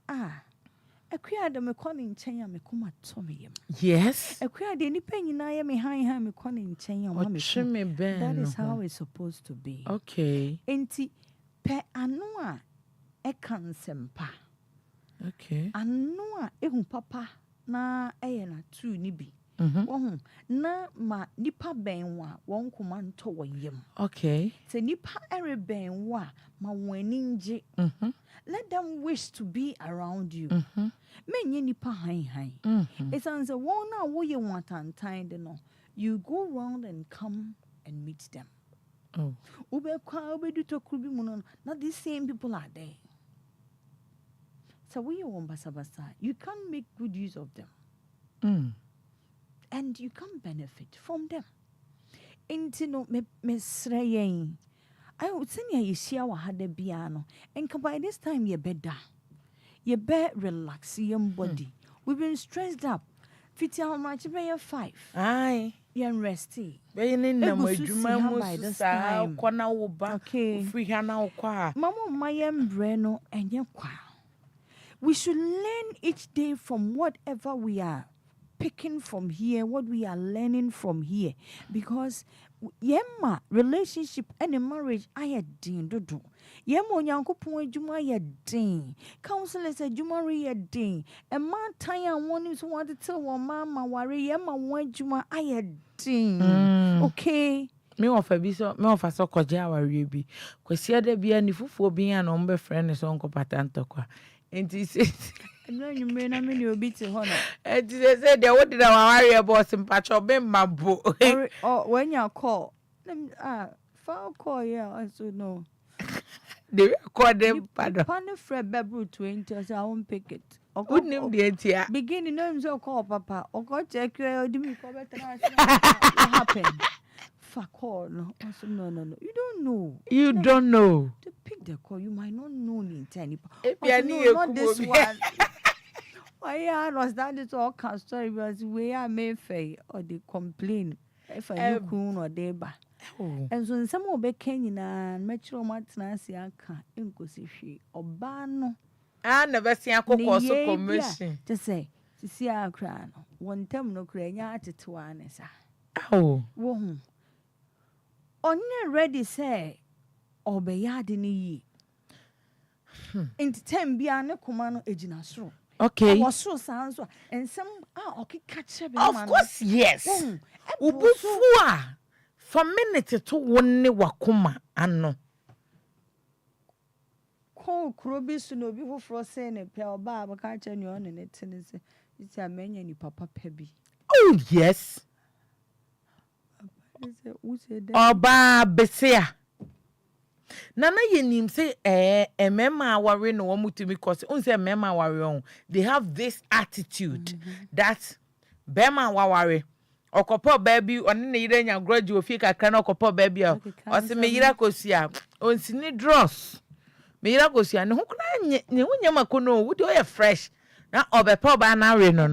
Ekya de me kɔ ne nkyɛn a me koma tɔ me yam. Yes. Ekya de nipa nyinaa yɛ me han me kɔ ne nkyɛn a ma me kɔ. That is how it's supposed to be. Okay. Enti pe ano a ɛka nsɛmpa. Okay. Ano a ehu papa na ɛyɛ na true ni bi. Wɔn na ma nipa bɛn wa wɔn koma ntɔ wɔ yam. Okay. Sɛ nipa ɛrebɛn wa ma wɔn ani ngye. Let them wish to be around you. Menye nipa han. It's answer one na wo ye watantan de no. You go round and come and meet them. Oh. Ube kwa ube du to kubi muno. Not these same people are there. So we ye won basa. You can't make good use of them. And you can benefit from them. Inti no me sreyen. I would say you share what had a piano, and by this time you better. You better relax your body. We've been stressed up. Fit how much pay 5. Aye. You're resty. Being no by this time. Okay. Free hana kwa. Mama my breno and your kwa. We should learn each day from whatever we are picking from here, what we are learning from here, because yemma relationship and a marriage I din dodo. Yemma nyankopon adwuma ye din. Counselors adwuma ye din. E man tan an one is want to tell one mama worry yemma one adwuma I din. Okay. Me ofa bi so me ofa so koja aware bi. Kwesi ada bia ni fufuo bi an o mbe friend so nko patanto kwa. Enti say no you may na me obi te ho no. Enti say dey what did our worry about sympathy be mabo. Oh when you call phone call yeah I so no. They call them pardon. Pan Fred Bebu 20 so I won't pick it. Good name the entia. Beginning names so call papa. O go check you di me call better what happened. Obefa call no. Also, no. You don't know. You don't know. To pick the call, you might not know the intent. Efya No, not this one. Why I understand it all can story because we are made fair or they complain if I look or they ba. And so some of the Kenyan and Metro Martinasi aka inquisition or ban. I never seen a cook also commission. To say, to see our crown. One time no crania to one. Oh, Won't. On ready say, or be yard in ye. In 10 biano command ejinasro. okay. Was so sounds and some okay catch up. Of course, yes. Ubufua for minute to one wakuma ano. Call Crobis to no people for saying a pair of barber catch on your own and it's a man and papa pebby. Oh, yes. Oba besia. Nana yenim say mema worry no one to me cause unse mema worry on. They have this attitude that bema worry. Okopo baby on ne yire nya graduate fi kakra na okopo baby o se me yira kosia onsini dross me yira kosia ne ho kra ne ho nyama kono wo de o fresh na obepa ba na re no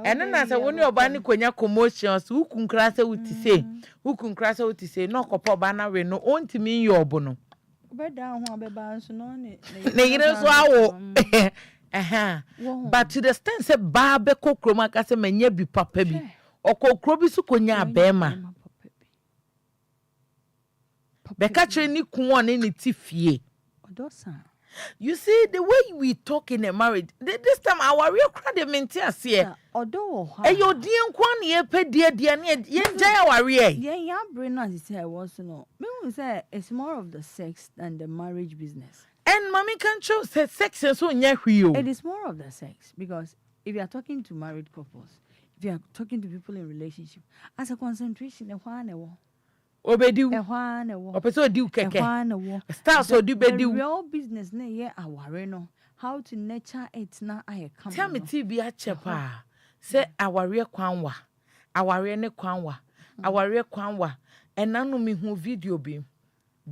ene na se woni oba ni konya commotions ukun kra se wuti se no okopo ba na re no ontimi yin obo no beda ho abeba nso no ne yire so awo but to the extent say ba be kokroma ka se manya bi papa bi okokro bi su konya abema be ka kire ni kun on ni tifie odosa. You see the way we talk in a marriage this time our real crowd maintain here odo e yo dien kwan ye pe die ne ye nja our real ya brain as say I was no me who say it's more of the sex than the marriage business. And mommy can show say sex so nya hwio. It is more of the sex because if you are talking to married couples, if you are talking to people in relationship, as a concentration Obedu. Opeso diu keke. Start so do bedu. The real business na ye aware no. How to nurture it na aye come. Tell me TB a chepa. Say aware kwanwa. Aware ne kwanwa. Aware kwanwa. And nanu mi hu video bi.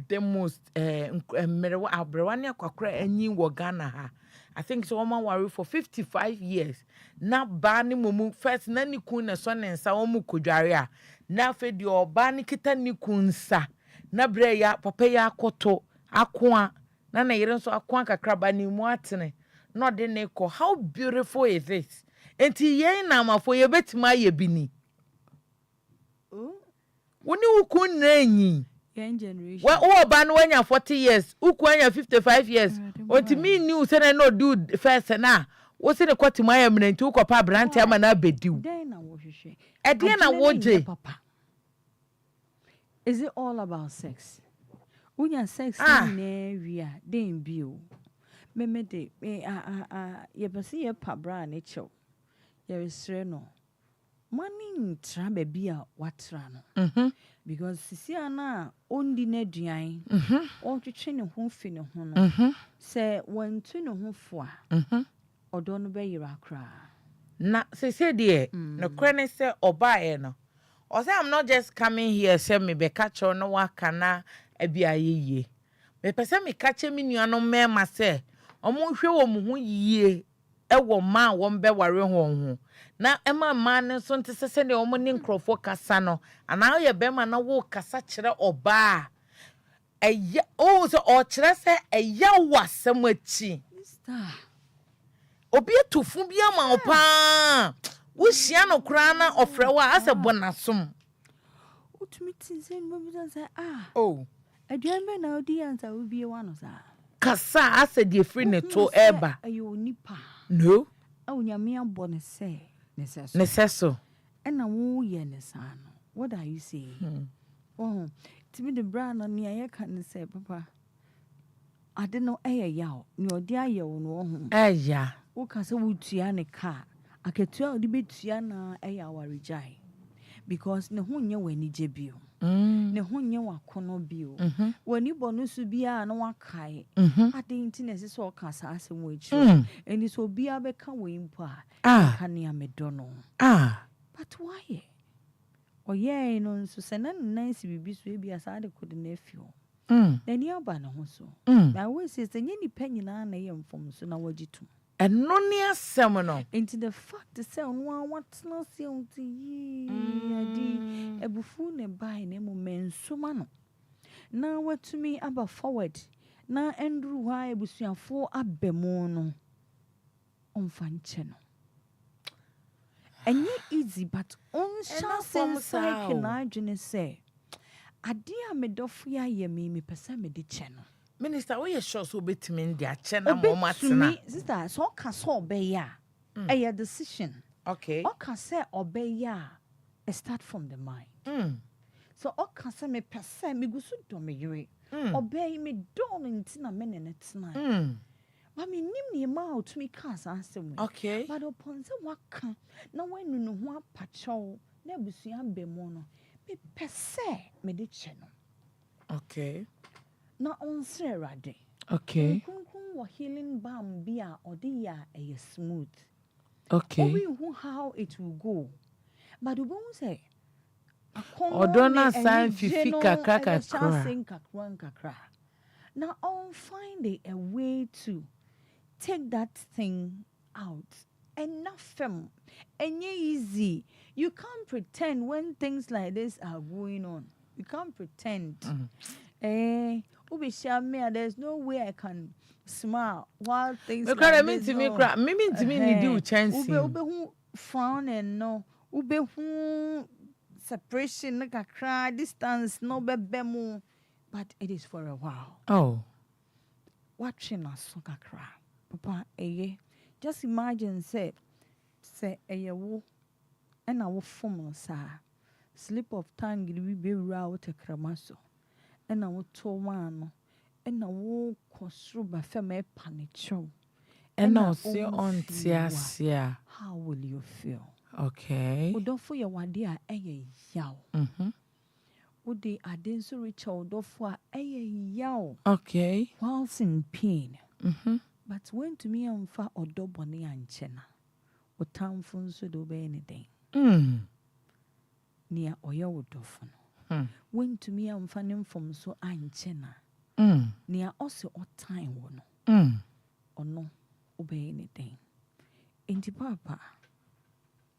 The most merewa abrewane akwakra anyi wo Ghana ha. I think so woman worry for 55 years. Na ba ni mumu first na ni kun na so ne nsa wo mu kodware a. Na fe di oba ni kita ni kunsa. Na bre ya papa ya akoto akoa. Na yire nso akoa kakra ba ni mu atene. No de ne ko. How beautiful is this? Enti yen na amafo ye betima ye bini. Woni ukun na anyi. Young generation. Well, ban when you're 40 years, Ukwanya 55 years. What to me new say no do first na. What's in the court to my eminent to papa brand na bedu. Then I was she. Ediana woje. Papa. Is it all about sex? When you sex in area, then bio. Me de ye pasi ye pa bra ne cho. Ye resreno. Money tra baby a watra no. Because sisiana ondi ne duan o twetwe ne ho fi ne ho no se wantu ne ho fo a odo no be yira kra na se de no kwene se obae no o say I'm not just coming here say me be catch no waka na abia yeye me pese me catch me nuano mema se omo hwe wo mo ho yie e wo ma wo mbe ware ho na ema man so nte sese ne omo ne nkrofo kasa no ana ye bema na wo kasa kire oba eya o so o kire se eya wasem achi obi atufu bia ma opa wo hia no kra na ofre wa ase bonasom utumi tinsen mo bi say aduan be na odi ansa wo bie wa no sa kasa ase de free ne to eba ayo nipa no awunyame abo ne se Necessary. And I woo ye nesano. What are you saying? Oh, to me the brand on me, I can't say, Papa. I don't know a yaw, no dear yaw no. Yeah. O casa would tiane car. I can tell the bit tiana a yaw rejai. Because no one you when you jebio. Ne hunya wa kono bio wani bonu su bia na wakai adinti na se so kasa asem wechi eni so bia be ka we mpo a ka ne amedono but why Oye no so se na nice bibi so e bia sa de kode na afio. Na ni aba na ho so. Na we say se nyani pa nyina na ye mfom so na wagitu. Eno ni asem no. Into the fact say no what no say unti yi adi ebufu ne bai na mo mensuma no. Na watumi aba forward na endru ha ebusuafo abemu no. Omfanche no. Enye easy but on chance say na adwene say ade a medofo ya ye me pesa me de che no. Minister, we sure so betimi ndi a che na mo matena. Sister, so ka so obeya. A decision. Okay. O ka say obeya. Start from the mind. So o ka say me pesa me gusu do me yire. Obey me don ntina me ne tena. But me nim ni ma out me ka asem. Okay. But upon say waka na wenu no ho apacho na busua bemu no. Me pesa me de che no. Okay. Na onsre rade. Okay. Kunkun wa healing balm bia odiya a smooth. Okay. We who how it will go. But we won't say Odona san fifi kakra kakra. Now I'll find a way to take that thing out. Enough film. And easy. You can't pretend when things like this are going on. You can't pretend. There's no way I can smile while things like this. Me do chance. Ube frown and no. Ube separation like a cry distance no bebemu. But it is for a while. Oh. Watching us so cry. Papa just imagine say wo and I will form sa slip of tongue will be route a cramaso. And I will to one and I will construe by femme panicho. And I'll see on Tiasia. How will you feel? Okay. Would don't for your wadia a yow. Would they aden so rich old for a yow? Okay. Whilst in pain. But when to me I'm far or dobony and chena. What town phones would obey anything. Near Oya would often. When to me I'm fanning from so I'm chena. Near also or time one. Or no obey anything. Inti papa.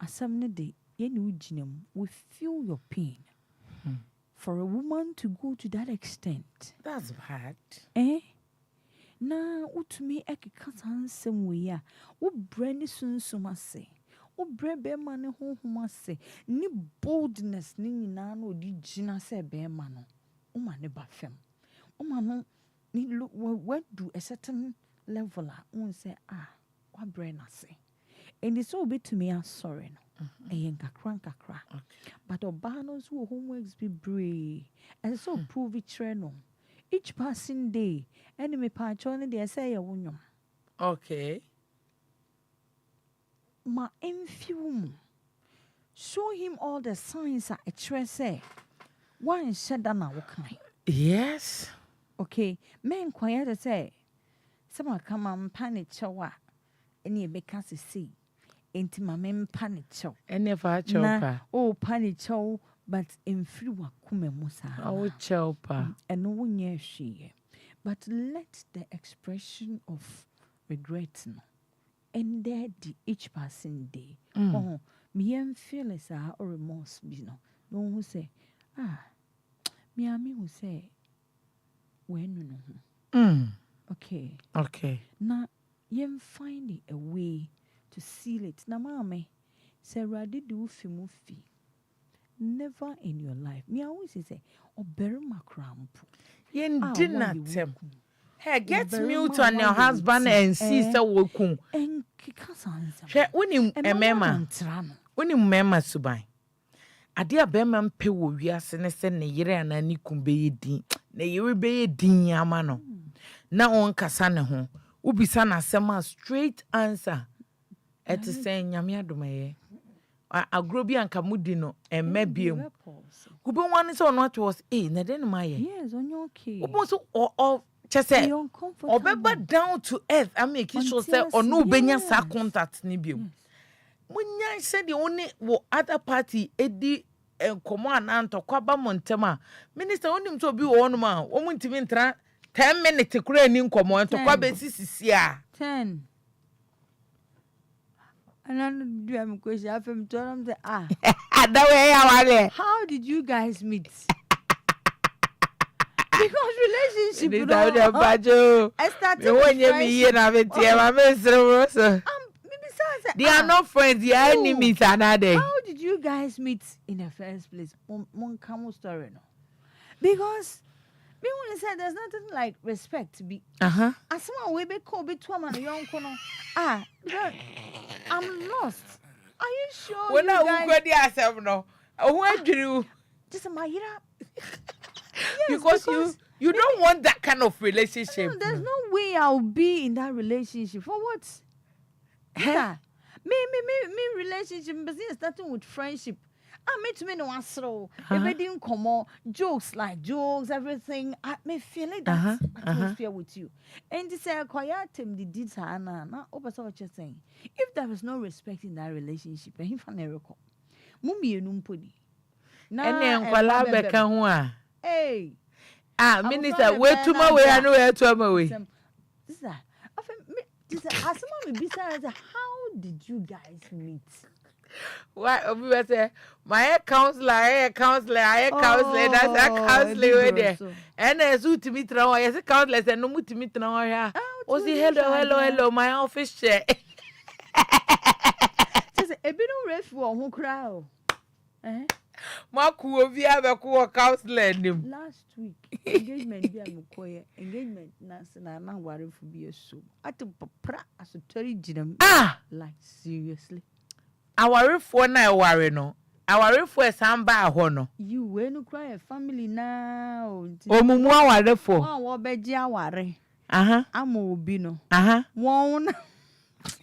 Asamne de yenu jinum will feel your pain. For a woman to go to that extent. That's bad. Na utumi ekika some way ya. Wo brani sunsuma se. Wo brebe ma ne honhoma se. Ni boldness ni nyina na odi gina se be ma no. O ma ne ba fem. O ma no ni what do a certain level a say wa brana se. And it's so bit to me sorry no. Kakra. But obanos who homeworks be brave. And so prove it no. Each passing day, enemy patch on the essay a woman. Okay. Ma infum. Show him all the signs at a tresse. One shed down our kind. Yes. Okay. Men quiet say. Some come on panic chowa. And ye because see. Ain't my men panic chow. And if I chopa. Oh, panic chow. But in few kume musa. Oh, chopa. And no one yes she. But let the expression of regret no. And there each passing day. Oh, me feel as or remorse be no. No who say, me who say, when no. Okay. Okay. Now, yen finding a way to seal it. Na mame, say radi do fimufi. Never in your life. Me always say, oh, bury my cramp. Yen did not tell. Hey, get mute on your husband and sister wokum. And kikasansa. She unim emema. Unim mema subai. Adia bema mpe wo wiase ne se ne yere anani kumbe yedin. Ne yere be yedin amano. Na on kasa ne ho. Ubisa na sema straight answer. Eti se nyame adomeye. Agrobi anka mudi no emmebiem. Kube one so not was na den maye. Yes, on your key. Obo or chese obeba down to earth I make sure say or no benya sa contact ni biom. Munya said the only wo other party edi enkomo ananto kwaba montema minister onim so bi wo no ma wo muntimi ntra 10 minutes kura ni nkomo ento kwaba sisisi a 10 and then do am question afem to am say that way ya wale how did you guys meet? Because relationship is that bajo I started me wonye mi ye na betie ma me sere so they are not friends, they are enemies another. How did you guys meet in the first place? Mon come story no. Because me when said there's nothing like respect to be. As someone we be call be to a man young kono. I'm lost. Are you sure? When you I go there self no. Who do you? Just my because you don't want that kind of relationship. No, there's no way I'll be in that relationship. For what? Yeah. Me relationship but starting with friendship. I met me no asro. Everything come on jokes, everything. I may feel like that atmosphere with you. And to say quiet the deeds na opposite what you're saying. If there is no respect in that relationship, and if an error come. Mummy numpodi. Ene nkwala beka ho a. Hey. Minister, wait to my way, I know where to my way. This how did you guys meet? Why we say my counselor, that's a counselor there. And as you to meet now, as a counselor, and no to meet now. Oh, say hello, my office chair. Just a bit of ref who crowd. Marku we have a counselor name. Last week, engagement be engagement na worry for be so. At pra as a tori jinam. Like seriously. Our for na worry no. Our for samba ho no. You we no cry a family now. Omumu aware for. Won wo beji aware. Amo obi no. Won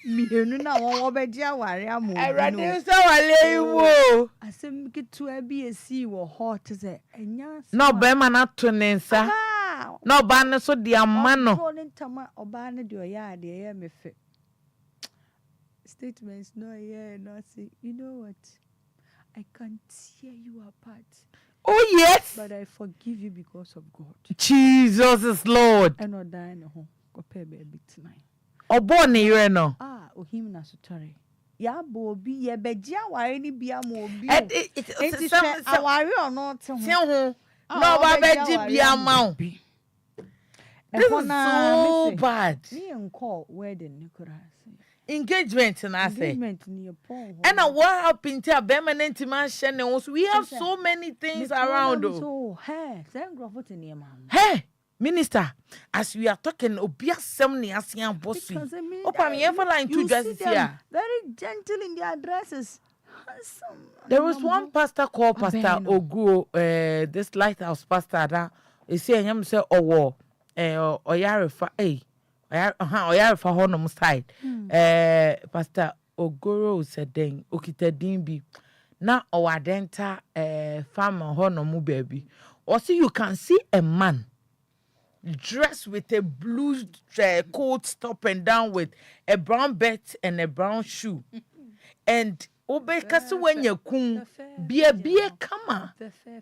mienu na won wo beji aware amo obi no. Erade so wale wo. Asem ketu abi esi wo hot say enya. No be ma na to ne nsa. No ba ne so de amma no. Oba ne de oya de ye me fe. Statements no see. You know what? I can't tear you apart. Oh yes. But I forgive you because of God. Jesus is Lord. I not die no home. Go pay baby tonight. Obo ne yere no. Ohim na sutore. Ya bo bi ye beji aware ni bia mo obi. It's aware or not. Ho. No ba beji bia ma o. This is so bad. Me call wedding Nicolas. Engagement na say. Engagement ni pon. And what happened to a permanent man? We have so many things around. So, hey, send graphic in your man. Hey, minister, as we are talking, obia semni asian bossy. Opa me ever line two dresses here. Very gentle in their dresses. Handsome. There was one pastor called Pastor Ogu, this lighthouse pastor that is saying him say Oyarefa, Oyarefa Honum side. Pastor Ogoro said then Okita Dimbi. Now our denta farmer Honum baby. Also you can see a man dressed with a blue coat top and down with a brown belt and a brown shoe. And Obekasi when you kum be kama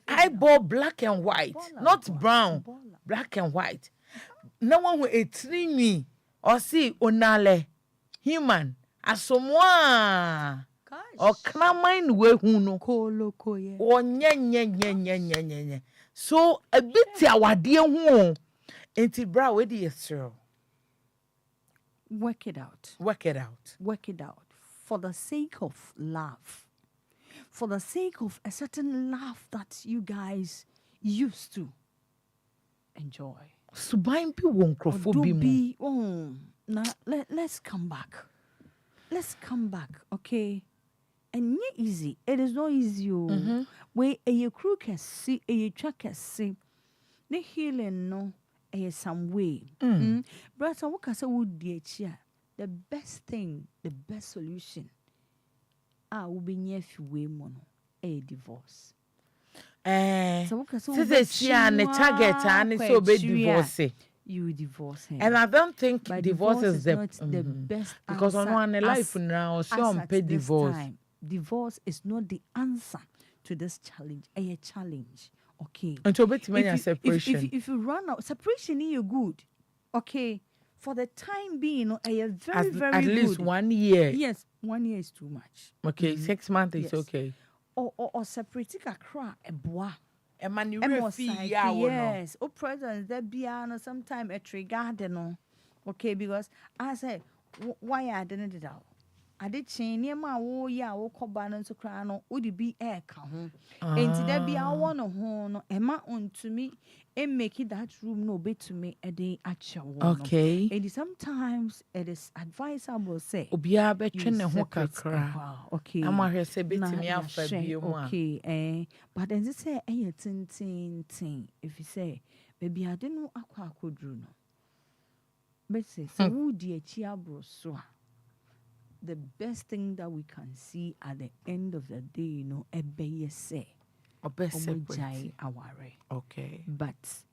eyeball black and white, not brown, black and white. No one will treat me or see onale human asomwa or kramine we huno koloko ye o nye. So a bit our dear hu enti bra we dey sir. Work it out for the sake of love, for the sake of a certain love that you guys used to enjoy. Subain bi won krofo bi mu. Now let's come back, okay? And not easy. It is not easy. Where a crew can see, a track can see. The healing no, some way. Brother, what can say would be the best thing, the best solution. Will be near if you way mono a divorce. So she and the target and so be divorce. You divorce him. And I don't think divorce is not the best because on one life now, she on pay divorce. Divorce is not the answer to this challenge. A challenge. Okay. Until separation. If you run out, separation is good. Okay. For the time being, a very, very at good. least 1 year. Yes, 1 year is too much. Okay, 6 months is okay. Or separating a cry, a bois. A man Yes. Oh, presence, there be sometime a tree garden. Okay, because I said, why I didn't it out? I did change near my balance to crown, would it be air come? And there be our one of home, Emma on to me, and make it that room no bit to me a day at your okay. And sometimes it is advisable say, Obia between the hooker okay. I'm going to say bit me after you. Okay, but then they say, eh, tin. If you say, baby, I didn't know I could do no. But say, so who dear chia bro the best thing that we can see at the end of the day, you know, ebeye say, jai aware. Okay. But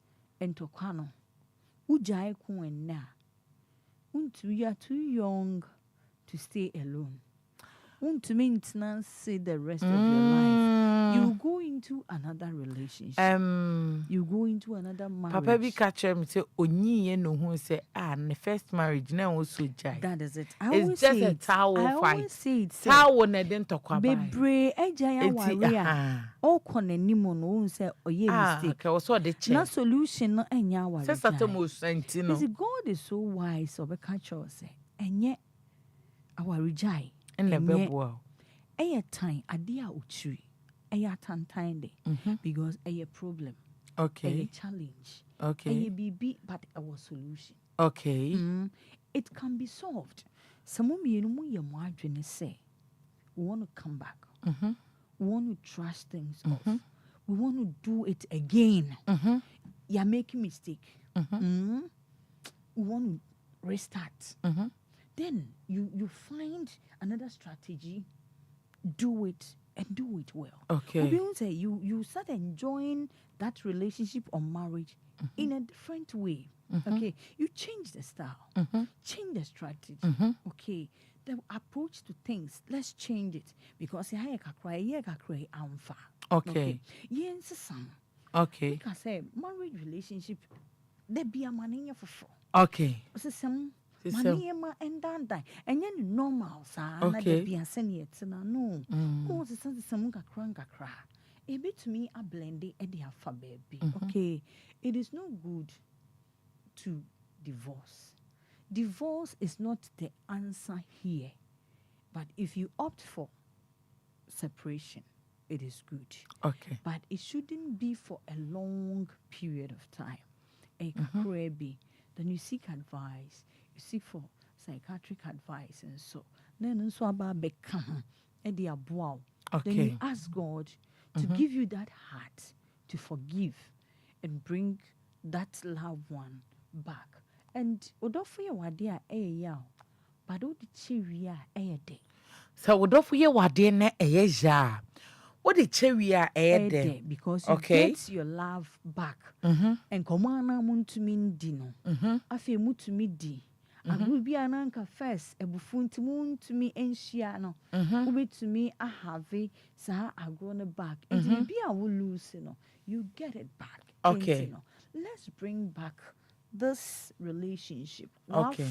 entokano, ujai kuena, you are too young to stay alone. To maintenance say the rest of your life. You go into another relationship. You go into another marriage. Papa be catcher me say onyi no who say the first marriage na also jai. That is it. It's just a towel fight. I always say it. Towel na den tokwa ba. Bebre ejaya waria. O konanimo no say oye mistake. Okay, also the check. Na solution no enya waria. Say satomo senti no. God is so wise so be catcher say enye awarijai. And the bebo. A time adia uchuri. A tantan de. Because a problem. Okay. A challenge. Okay. A BB but our solution. Okay. It can be solved. Some of you know your margin say we want to come back. We want to trash things off. We want to do it again. You're making mistake. We want to restart. Then you find another strategy, do it and do it well. Okay. You start enjoying that relationship or marriage in a different way. Okay. You change the style, change the strategy. Okay. The approach to things, let's change it. Because okay. Yes, okay. Like I say, marriage relationship, there be a money for. Okay. Maniema and dan and then normal sa na de bia sene etina no ko se some kakra a bit to me a blending e dey afa baby. Okay, it is no good to divorce is not the answer here, but if you opt for separation it is good. Okay, but it shouldn't be for a long period of time. A kakra be then you seek advice. You seek for psychiatric advice and so. Then so about become Then you ask God to give you that heart to forgive and bring that loved one back. And odofu ye wade a yaw, but odi chewi a de. So odofu ye wade na ja. Odi chewi a de because you get your love back. And komana muntumi dino. Afi mutumi di. Agu bi ananka first ebufunti muntumi enhia no. Ubetumi ahave sa agro no back. And bi a wo lose no, you get it back. Okay. Let's bring back this relationship. Okay.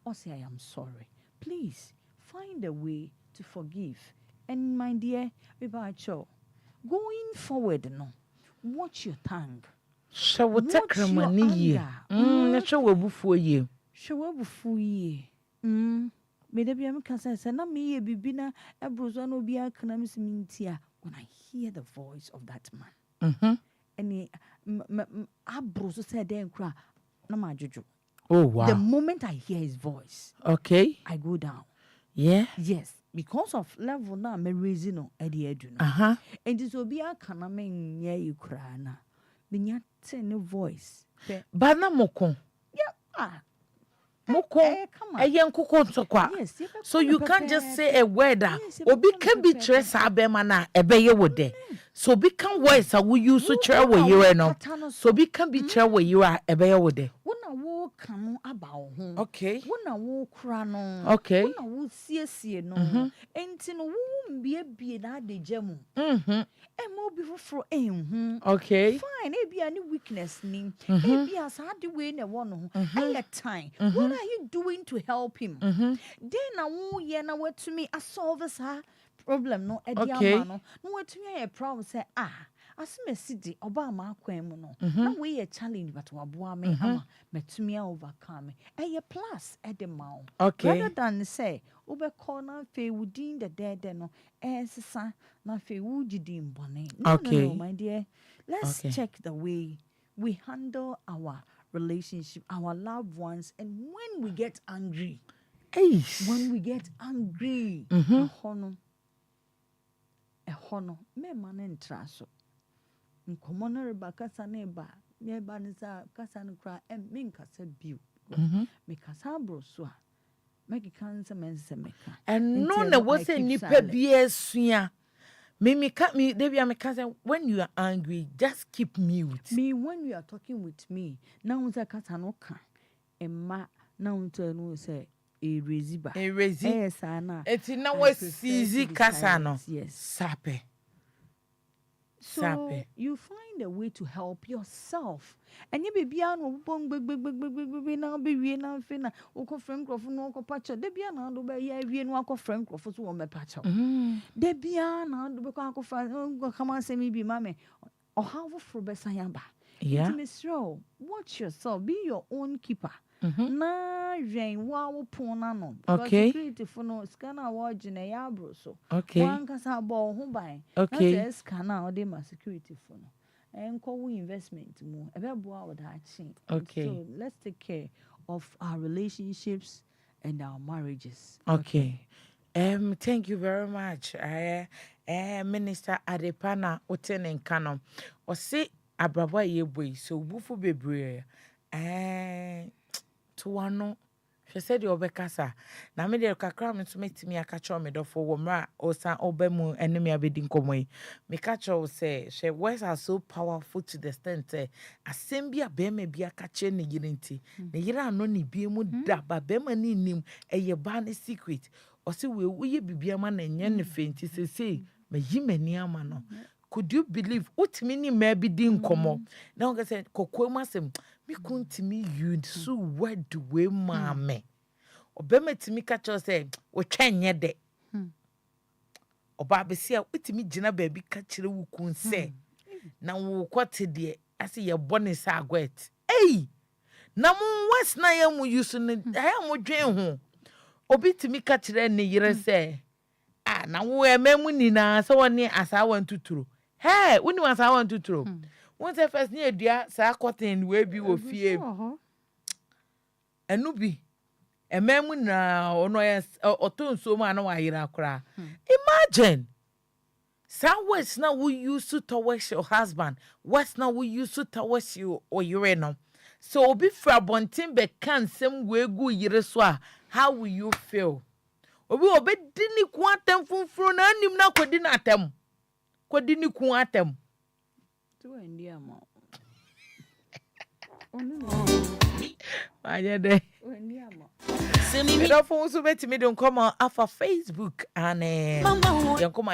Or say I am sorry. Please find a way to forgive. And my dear, going forward no, watch your tongue. So what take money ye? Show we before you. Show before ye. Maybe I'm say na me bibi na ebrozo no bia kana mintia when I hear the voice of that man. And abrozo said then cry na ma jojo. Oh wow. The moment I hear his voice, okay, I go down. Yeah. Yes. Because of level na me raising no edi edu no. And this will be a kana me nye you cry na. Binya no voice. But na moko. Yeah. Moko. Yen kuko ntokwa. Yes. So you can't just say a word that obi can be tres abema na ebeye wo de. So be can voice a we use to chere wo you no. So be can be chere wo you are ebeye wo de. Wona wo kan about home. Okay. When I walk crano. Okay. When I will see no. And tin womb be that the gem. And more before for aim. Okay. Fine, it be any weakness name. It be as hard to win a one. At time. What are you doing to help him? Then I won't yena what to me a solve us problem no Okay. no what to me a problem say as me city Obama kwemu no na we a challenge but waboa me ama metumi overcome a plus at the mouth Okay. rather than say ube corner fe within the dead no sa na fe wujidi mbone no my dear, let's check the way we handle our relationship, our loved ones, and when we get angry. When we get angry, a hono, me man and traso. In commoner bakasa neba, me banisa, casan cry, and minka said bew. Make us abro swa. Make a cancer men semeka. And no, was a nipper BS. Me cut me, Debbie, my cousin. When you are angry, just keep mute. Me, when you are talking with me, now the catanoka, and ma, now to say. A rezi. Yes, Anna. It's in our easy casano. Yes. Sape. So Sape. you find a way to help yourself. And you be no bong now be now fina. Oko friend crofo no oko patcho. De bia na do be ya wie no oko friend crofo so wo me patcho. De bia na do be ko oko friend go come say me be mame. O how for be sayamba. Yeah. Mr. Watch yourself. Be your own keeper. Na jen wa pona no. Okay. Security for no scanner watch na ya bro so. Okay. One kasa bo ho ban. Okay. Na scanner o de ma security for no. Enko investment mo. Ebe boa with that chin. Okay. So let's take care of our relationships and our marriages. Okay. Thank you very much. Minister Adepana Oten Nkano. O se abrabwa ye boy so bufu bebre. Tuano. She said you obekasa. Na me de kakra me to metimi akacho me do for womra osan obemu enemy abedi nkomo. Me kacho say she words are so powerful to the extent asem bia be me bia kache ne yirinti. Ne yira no ni bia mu da ba be ma ni nim eye ba ne secret. O se we ye bibia ma na nye ne fenti say me yimani ama no. Could you believe utimi ni me bi di nkomo? Na o say kokwe masem me kuntimi you so word we mame. Obema timi kacho say wo twenye de. Oba besia utimi gina baby kachire wo kun say na wo kwate de ase ye bone sa agwet. Hey! Na mo was na ye mu yusu ne aya mo dwen ho. Obi timi kachire ne yire say na wo ememu ni na so woni asawa ntuturo. Hey, woni asawa ntuturo. Won say first ni edua sa cotton we bi wo fie. Enu bi ememu na ono yes otonso ma na wa yira akra. Imagine words now we used to towards your husband. What's now we used to towards you or your no. So obi fra bontin be kan sem we gu yire so a, how will you feel? Obi dini ku atem funfuro na anim na kwadi na atem. Kwadi ni ku atem. To India mo. Ayede. India mo. Me don't phone so bet me don't come on off of Facebook and you come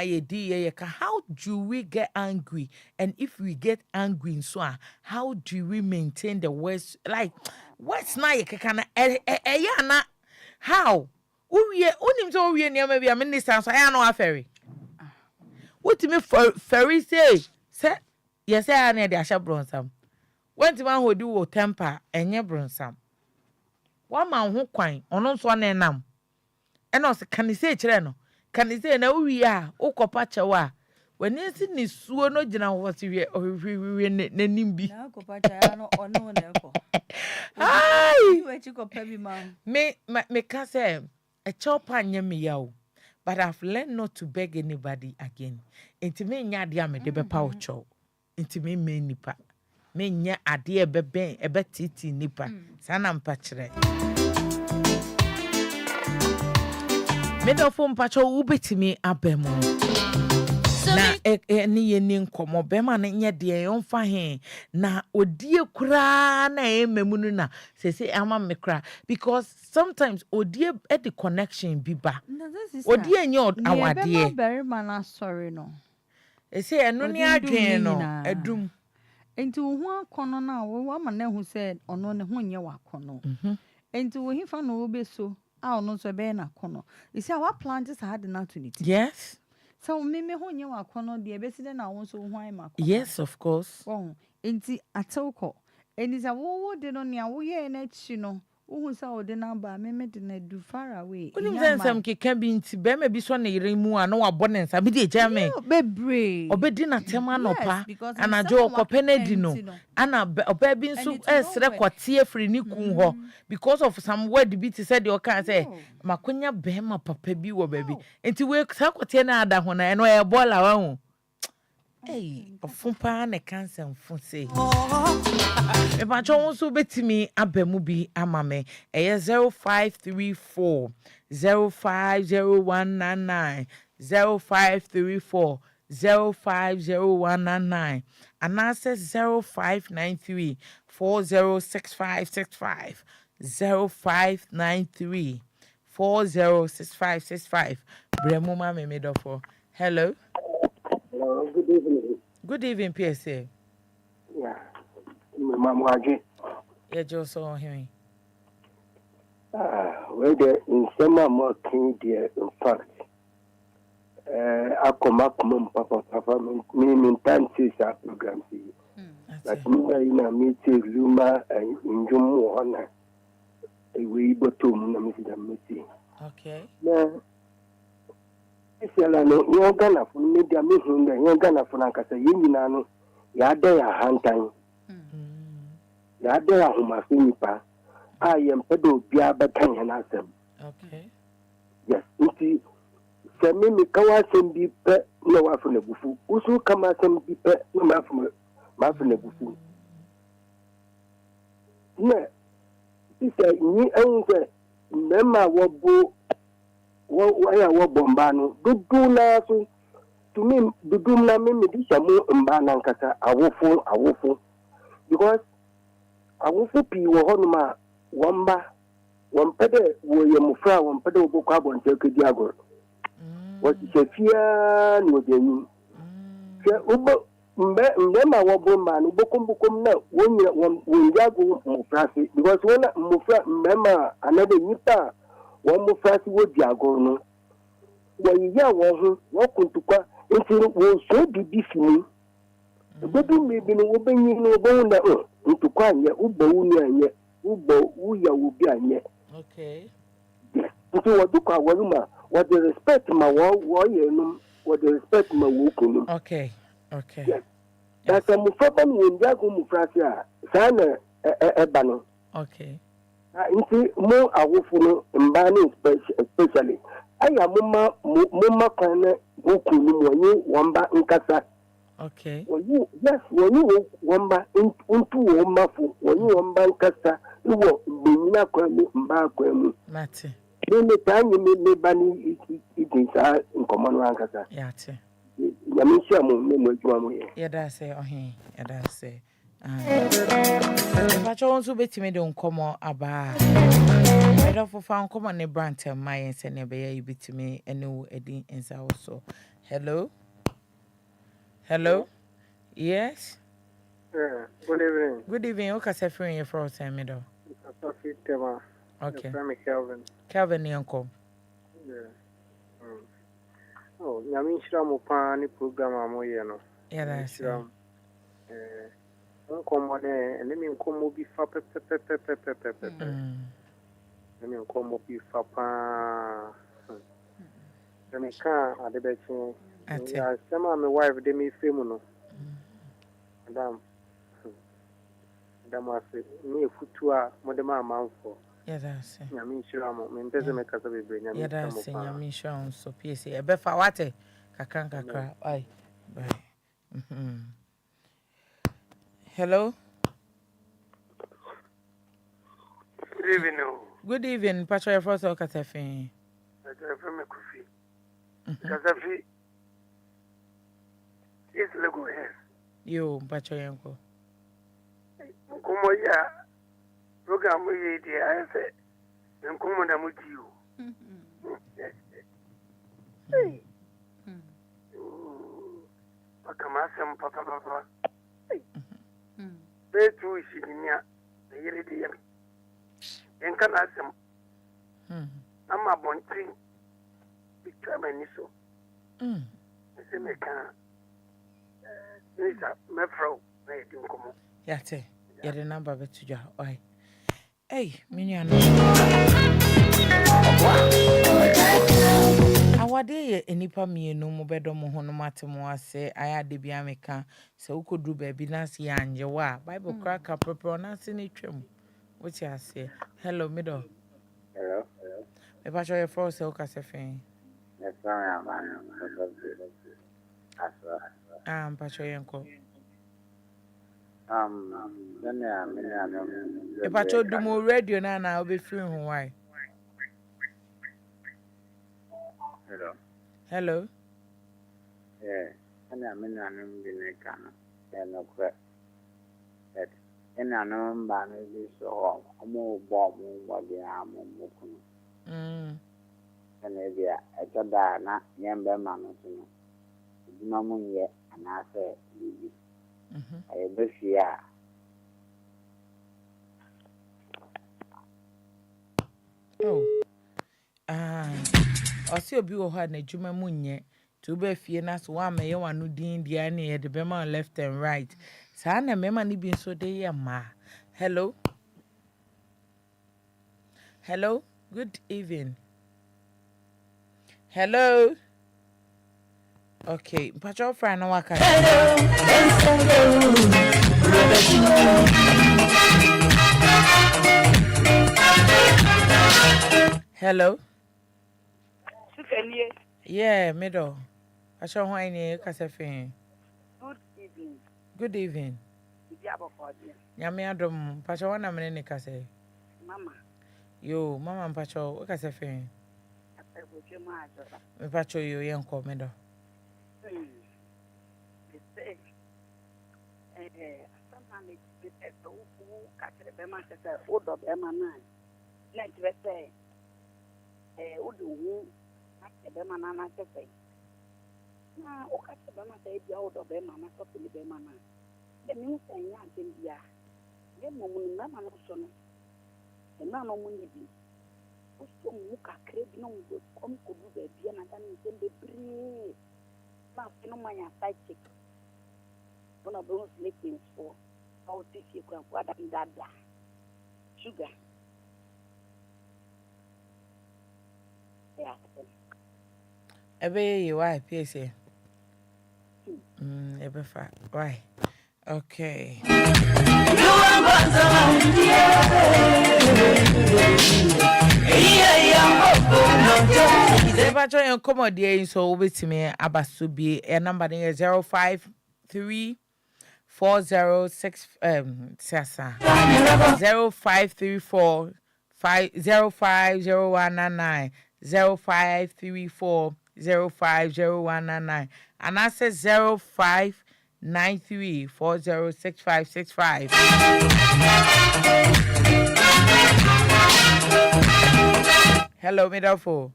how do we get angry, and if we get angry so how do we maintain the words like what's na kana na how we onim so we near maybe a minister so I know aferi what me ferry say yes I na dey asha bronsam when man ho do o temper enye bronsam one man ho kwan ono so na enam e no se kan say kire no kan say na wi a ukopa chewa when si ni suo no gina ho se wi nanim bi na ukopa chewa no ono na eko ai we chikopa bi ma me ka say a chopa nya me yawo, but I've learned not to beg anybody again. Enti me nya ade me de be pa ocho enti me nipa me nya ade bebe ebe titi nipa sana mpa kire me do fo mpa cho ubetimi abemo na ni ye ni nkomo be ma na nye de yon fa he na odie kura na e memu no na say ama me kra because sometimes odie e the connection bi ba odie nye awade e be ma na sorry no e say eno ni adwen no adum enti wo ho akono na wo ama na hu say ono ne ho nye wakono enti wo hifa no wo beso a ono so be na kono you see our plant is hard na to it yes so me ho nye wakono de be si na wo so ho ai makono yes of course enti atewko eni sa wo de no ne wo ye na chi no wo sa wo de na ba me de na do far away unim sensam keka bi nti be ma bi so na yire mu a na wa bɔ ne nsa bi de gya me bebre obedi na tema no pa anajo okope na di no ana oba bi nso esre kwate afri ni kun ho because of some word bi ti said the oka say makonya be ma papa bi wo ba bi enti we sa kwate na ada ho na eno e bola wa hu ofumpa na cancer mfu say e ba cho so betimi abamu bi amame eye 0534 050199 0534 050199 and answer 0593 406565 0593 406565 Bremu ma me medofo. Hello. Hello, good evening. Good evening, PSA. Yeah. Mama Aji. Yeah, just saw him. Where the in summer more king dear in fact. Akomakum papa meaning time says our program see. Like me in a meeting Lumba and in Jumu Honor. We got to meeting. Okay. Now, no Ghana for media meeting the Ghana for Nankasa Yinano, Yada Hantan. Yada Humafinipa. I am Pedro Biaba Kanyanasem. Okay. Yes, indeed. Semi me kawa sembi pe no wa fune bufu. Usu kama sembi pe no ma fune bufu. Ne. Ise ni ense mema wobo ya wobomba no dudu na so to me dudu na me di samu mba na nkasa awofu because awofu pi wo hono ma womba wompede wo yemufra wompede wo bokwa bonte kedi agor what is Efya no deni se ubo mbe ma wobomba no bokum na wonyago mufrase because wona mufra mema anade nyita won mufrase wo diagor no woyia wo ho wokuntukwa enti wo so bibi fini bedu mebi no wo benyi no bo na ntukwa anye ubo uni anye ubo uya wo bi anye okay nti wodukwa waruma what the respect ma wo yenum what the respect ma wo kunum okay yes. That's a mufaba ni ndiago mufrase a sana eba no okay nti mo awofu no mba ni especially aya mumma kana okunu monyi wamba nkasa okay yes woni wamba untu wo mafu woni wamba nkasa iwo benyina kwanu mba kwanu mate ni tanyi me bani idinsa nkomano ankasa yate yamisha mo ejuma mo ye yada say ohin yada say Pacho wonso betime de nkomo aba edo fofa nkomo ne brand my se ne be ya betime ene wo edin ensa wo so hello yes good evening o ka se free you for time do okay I'm Kelvin yanko oh nyami shira mo pa ni program amoye no yada say nkomo ne mi nkomo bi fa pe mi nkomo bi fa pa mi ka ade be chin ya sema my wife de mi femu no madam ase mi futu a mo de ma manfo yada say nyami shira mo me mpeze me kasa bebre nyami yada say nyami shira so pese e be fa wate kakra ai bye hello. Good evening, Patrick. Your first talk at FM. FM Kofi. Kasafi. Yes, Lego, yes. Yo, Pacho Yanko. Kumoya program we did, I said, and come on, I'm with you. Hey, Pakamasam, Papa. Very true, she didn't hear it. And can ask them. I'm a bon tree. Picture my nisso. Mr. Mecca. Mr. Mefro, I didn't come. Yate, yet a number of it to you. Oi. Hey, Minion. Awade enipa mienu mu bedo mu hono matemo ase aya de bia meka se ukodu baby na se anje wa Bible cracker prepare na se ni twam what you say hello middle Hello. me pa show your for se o ka se fen Yes, sorry, I'm pa show yenko then e pa show du mo radio na obe free ho why hello yeah and I'm in an Binecana and no crap that and I know I'm so more bomb what the arm and maybe I thought that not young man Mamun yet and I said I wish ya Osi obi wo ha na adwuma munye to be fie na so wa me ye wanu din dia na ye de be ma left and right sa na me ma ni bi so de ye ma hello good evening hello okay pacho fra na waka hello yeah, middle. I shall wine here, Cassafin. Good evening. Good evening. Yami Adam, Pacho, 1 minute, Casse. Mama. Yo, Mamma and Pacho, what Cassafin? Me Pacho, you young call middle. Sometimes it's who catch the Bema says, Old of Emma 9. Let's say, Udu. The Bemana say, now, o catch the Bema say, the old of Bemana, something the Bemana. The news and young India. The moment, Mamma no son. The man on Mundy. Also, Muka crave no good, come to do the Diana and send the breeze. Now, no my side chick. One of those lickings for how this you can what and that sugar. Yeah. Ebe you why PC. Ebe fa why. Okay. Eba join your comedy so with me abasubi a number is 053 406 sasa 0534 050199 0534 050199 and I said 0593 406565. Hello, Midafo.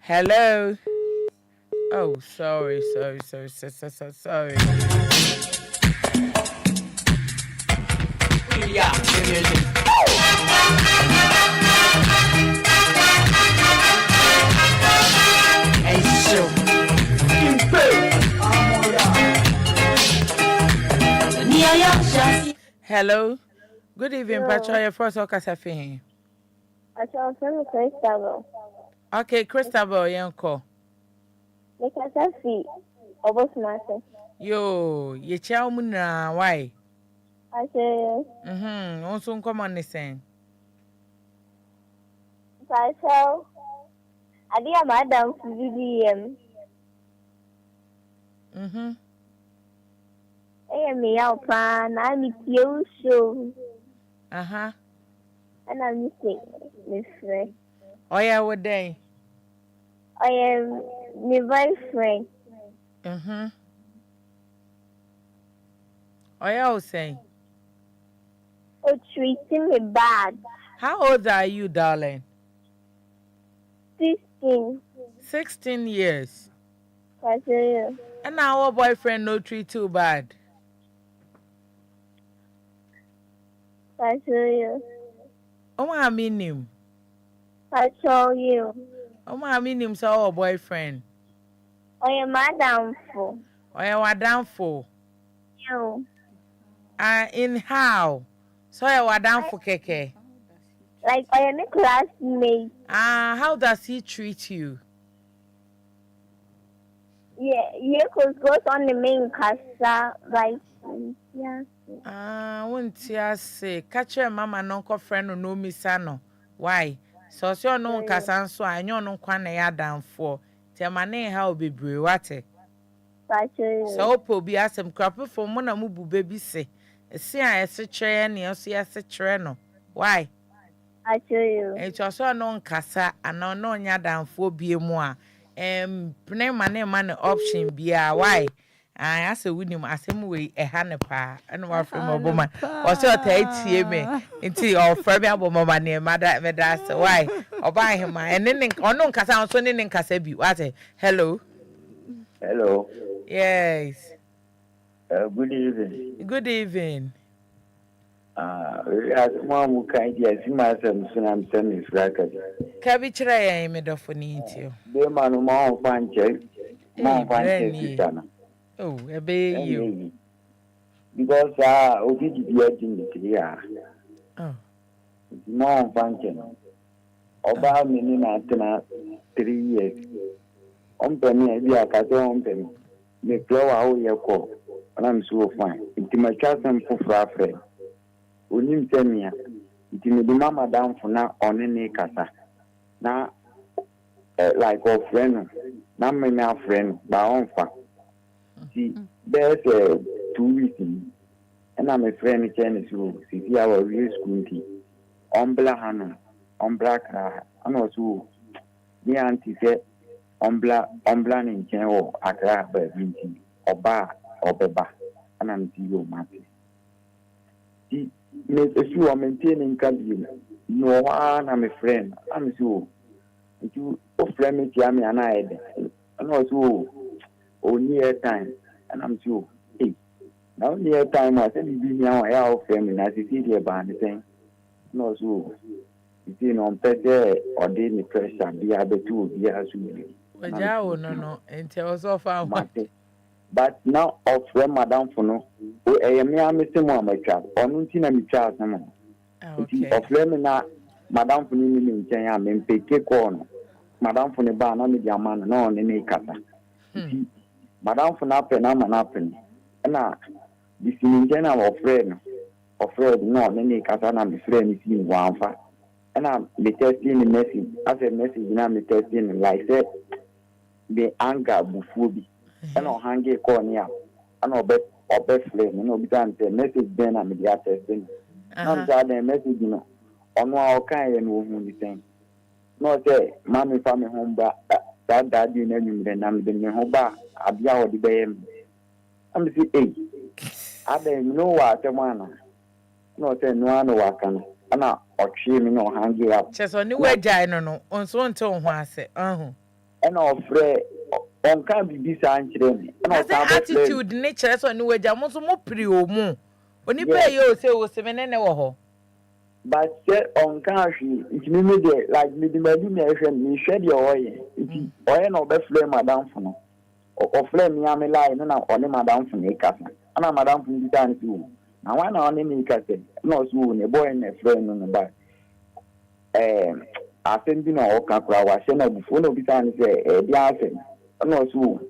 Hello. Oh, sorry. Yeah. Hello. Good evening, Patricia. Your first Okasafin. I shall send Christabel. Okay, Christabel, yanko. Nikasafi. Obosmase. Yo, ye chow muna, why? I say, Also come on this thing. I shall. I dear Madam VDM. I am me out plan. I'm with you, so. And I'm missing, Miss Frey. Oh, yeah, what day? I am my boyfriend. Oh, yeah, I was saying. Oh, treating me bad. How old are you, darling? 16. 16 years. Pacho. And now our boyfriend no treat too bad. Pacho. Oh, I mean him. Pacho you. Oh, I mean him, so our boyfriend. Oh, your madam for. Oh, yeah, what down for? You. In how? So yeah, what down for keke? Like, I am a classmate. How does he treat you? Yeah, you could go on the main casa, like, yeah. Won't you say, catch your mama and uncle friend no misano. Why? So you no casan so I know no quan ya down for. Tell my name how be brewate. So po be ask him crap for mona mubu baby say. See I a chair and you see as a treno. Why? I show you. It's also no casa and no ya down for be more. Name my name man option be why? I ask a winning as him way a hanepa and more from a woman. Or so take me into your friend mama near mother that's why or buy him and then or no casa so in casabi. What hello? Hello. Yes. Good evening. Good evening. As mom kind yes, myself, so I'm sending fracket. Cabitra, made of you. The man who more fancy, more fancy, oh, obey you. Because obey the idea. Oh, more fancy. About me in 3 years. Penny, we are cut on penny. The flower out your call, and I'm so fine. It's my cousin for friend. Unim temia iti me di mama down for na onene kasa na like a friend na me na friend ba onfa see there's 2 weeks and I'm a friend Chinese who see our real school tea on black hano on black and also me auntie say on black in Chinese akra ba binti oba obeba and I'm you mate if you are maintaining cabin, no one, I'm a friend. I'm so. If you offer me, Yami and I, and also, near time, and I'm so. Hey, now near time, I said, you be now, I offer me, as you see the band thing. No, so. You see, on Pete or daily pressure, be able to be as you. No, and tell us off our mate. But now of Madame Fono, who I am near Mr. Mohammed, or Nuntina Michas, of Lemina, Madame Fono in China, and Peke corner. Madame Foneba, media man, no on any cata. Madame Fonapen, I'm an apple. And now, this in general of friend, no on any cata, and I'm friend is in one fat. And I'm the testing the message, as a message, and I'm the testing, like that, the anger before. And I'll hang a corner. And I'll bet flame, and I'll be done the message then I'm the testing. Not that the message, you know, on our kind and woman thing. No, say, Mammy family home back that daddy name, then I'm the home back. I'll be out the bay. I'm the I don't know what the man. No, say, no one I can. And I'll shaming or hang up. Just on the way, no, on so and so, I say, and I'll fray. On can't be this answering. Attitude, nature, so no way, Jamus more pretty or more. When you pay you say, was 7 and a but on country, it's me like me the imagination, me shed your oil. Oil no best flame, Madame Funo. Or flame me, I'm a line, and I'm only Madame from a castle. And I'm Madame from the time too. Now, one on any castle, no soon, a boy and a friend on the back. I send you know, Capra was sent up before no time, say, the answer. No, so,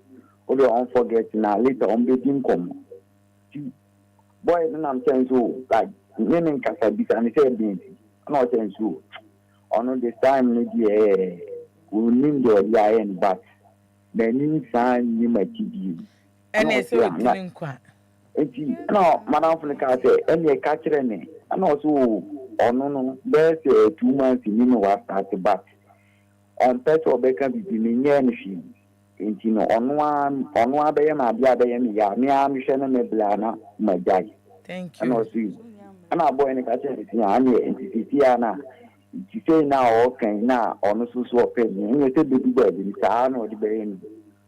although I forget now later on between come. Boy, then I'm saying so, like, naming Casabis and said, I'm not saying so. On this time, maybe we need your lion, but the new sign you might give you. And it's not quite. No, Madame from the car say, and a catcher, and also, oh no, there's 2 months in what started, but on Petro Beckham between the machine. nti no ono abeye ma bia beye mi ya me am hwe na me bla na majai thank ana you osi ana boy ni ka che ti ya ani entity ya na ti say na o kan na ono susu o pe ni ni te bi ba bi sa na o di beye ni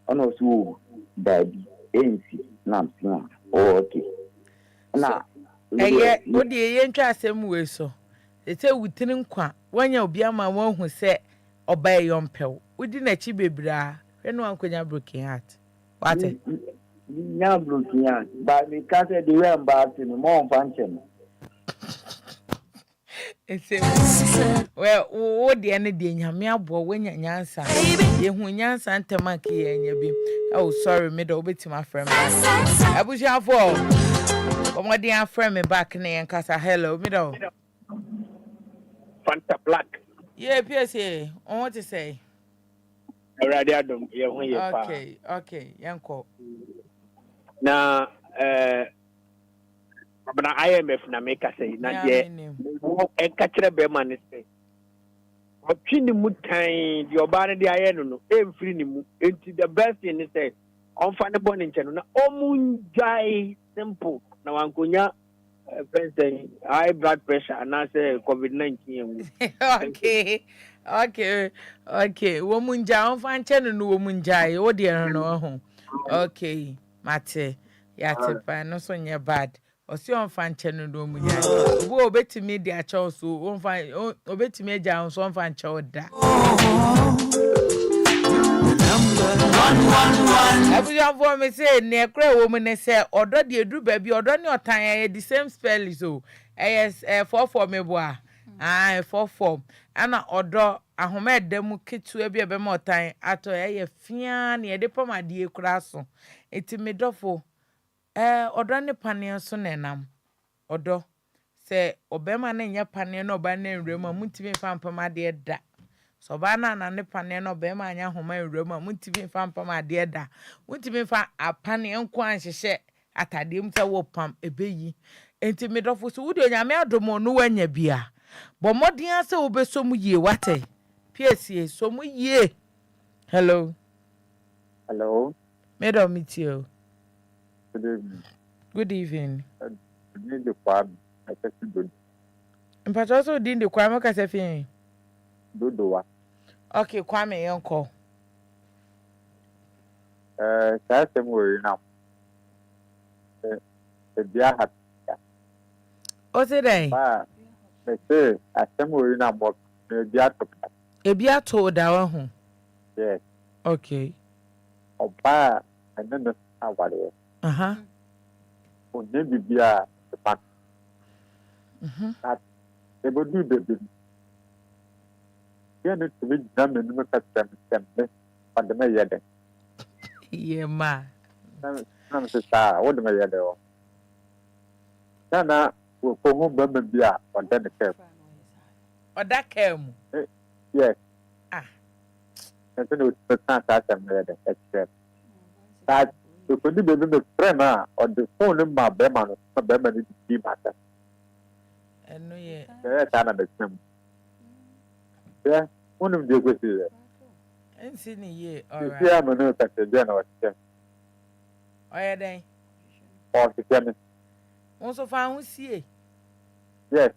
ana osi o baby ensi na msia okay na eye odi eye ntwa asem we so ete wutini nkwa wanya obi ama wanhu se oba e yompew udi na chi bebra hwenu ankonya broken heart wate nya broken heart ba mi ka se de we mba ati mi mo mfa nche no ese we wo de ene de nyame abo wanya nyansa ye hu nyansa ntemaka ye nya bi oh sorry me do obetima afrem abuja for omodi afrem me back na yen kasa hello me do Fanta Black. yeah PSA on what to say Already adom ye hu ye pa. Okay yanko Na abana IMF na make say na ye e ka kire be man say opini mutan di oba ne di aye no emfiri ni mu enti the best thing is say on fa ne born nche no na omunjai simple na wankonya president high blood pressure and I say COVID-19 okay womunja on fa nche no womunjai wo de no ho okay mate yate pa no so nye bad osi on fa nche no womunjai wo obetimi di a chow so on fa obetimi eja on so on fa nche oda Abuja for me say ne kra wo me ne say odo de edu ba bi odo ne otan ya the same spell so yes 44 me boa 44 ana odo ahoma edam ketu e bi be ma otan ato ya fia ne de pomade kura so eti me dofo odo ne pane so nenam odo se obema na nya pane na oba na nwrem a mutimi fampamade da so ba na ne pane no be ma anya homa nwrem a mutimi fampamade da mutimi fa apane enko anhyehyɛ atade mta wo pam ebeyi enti medofo so wudi onyame adomo no wanya bia bo modin ase obesom yie wate piesie som yie hello madam mitio good evening ni de kwa akasi do mpacho so din de kwa maka se fin dodowa okay kwa me yenko sa se mo ri na bia ha o se dai ba se asem ori na mo bia to bia to da wa hu yes okay oba ene awale o ne bibia pa that e bodu bebe ye ne to be dam ne me ka tem pa de me yede ye ma na me sa wo de me yede o na wo ko mo bebe bia o de ne ke oda kem yes no ta ta me yede except that so ko di bebe me friend or the phone ma be ma no be ma ni di mata eno ye ta na de kem yeah one de go see ensi ni ye alright yeah me no ta se je na o kem oya den o se kem won so fa hu sie yes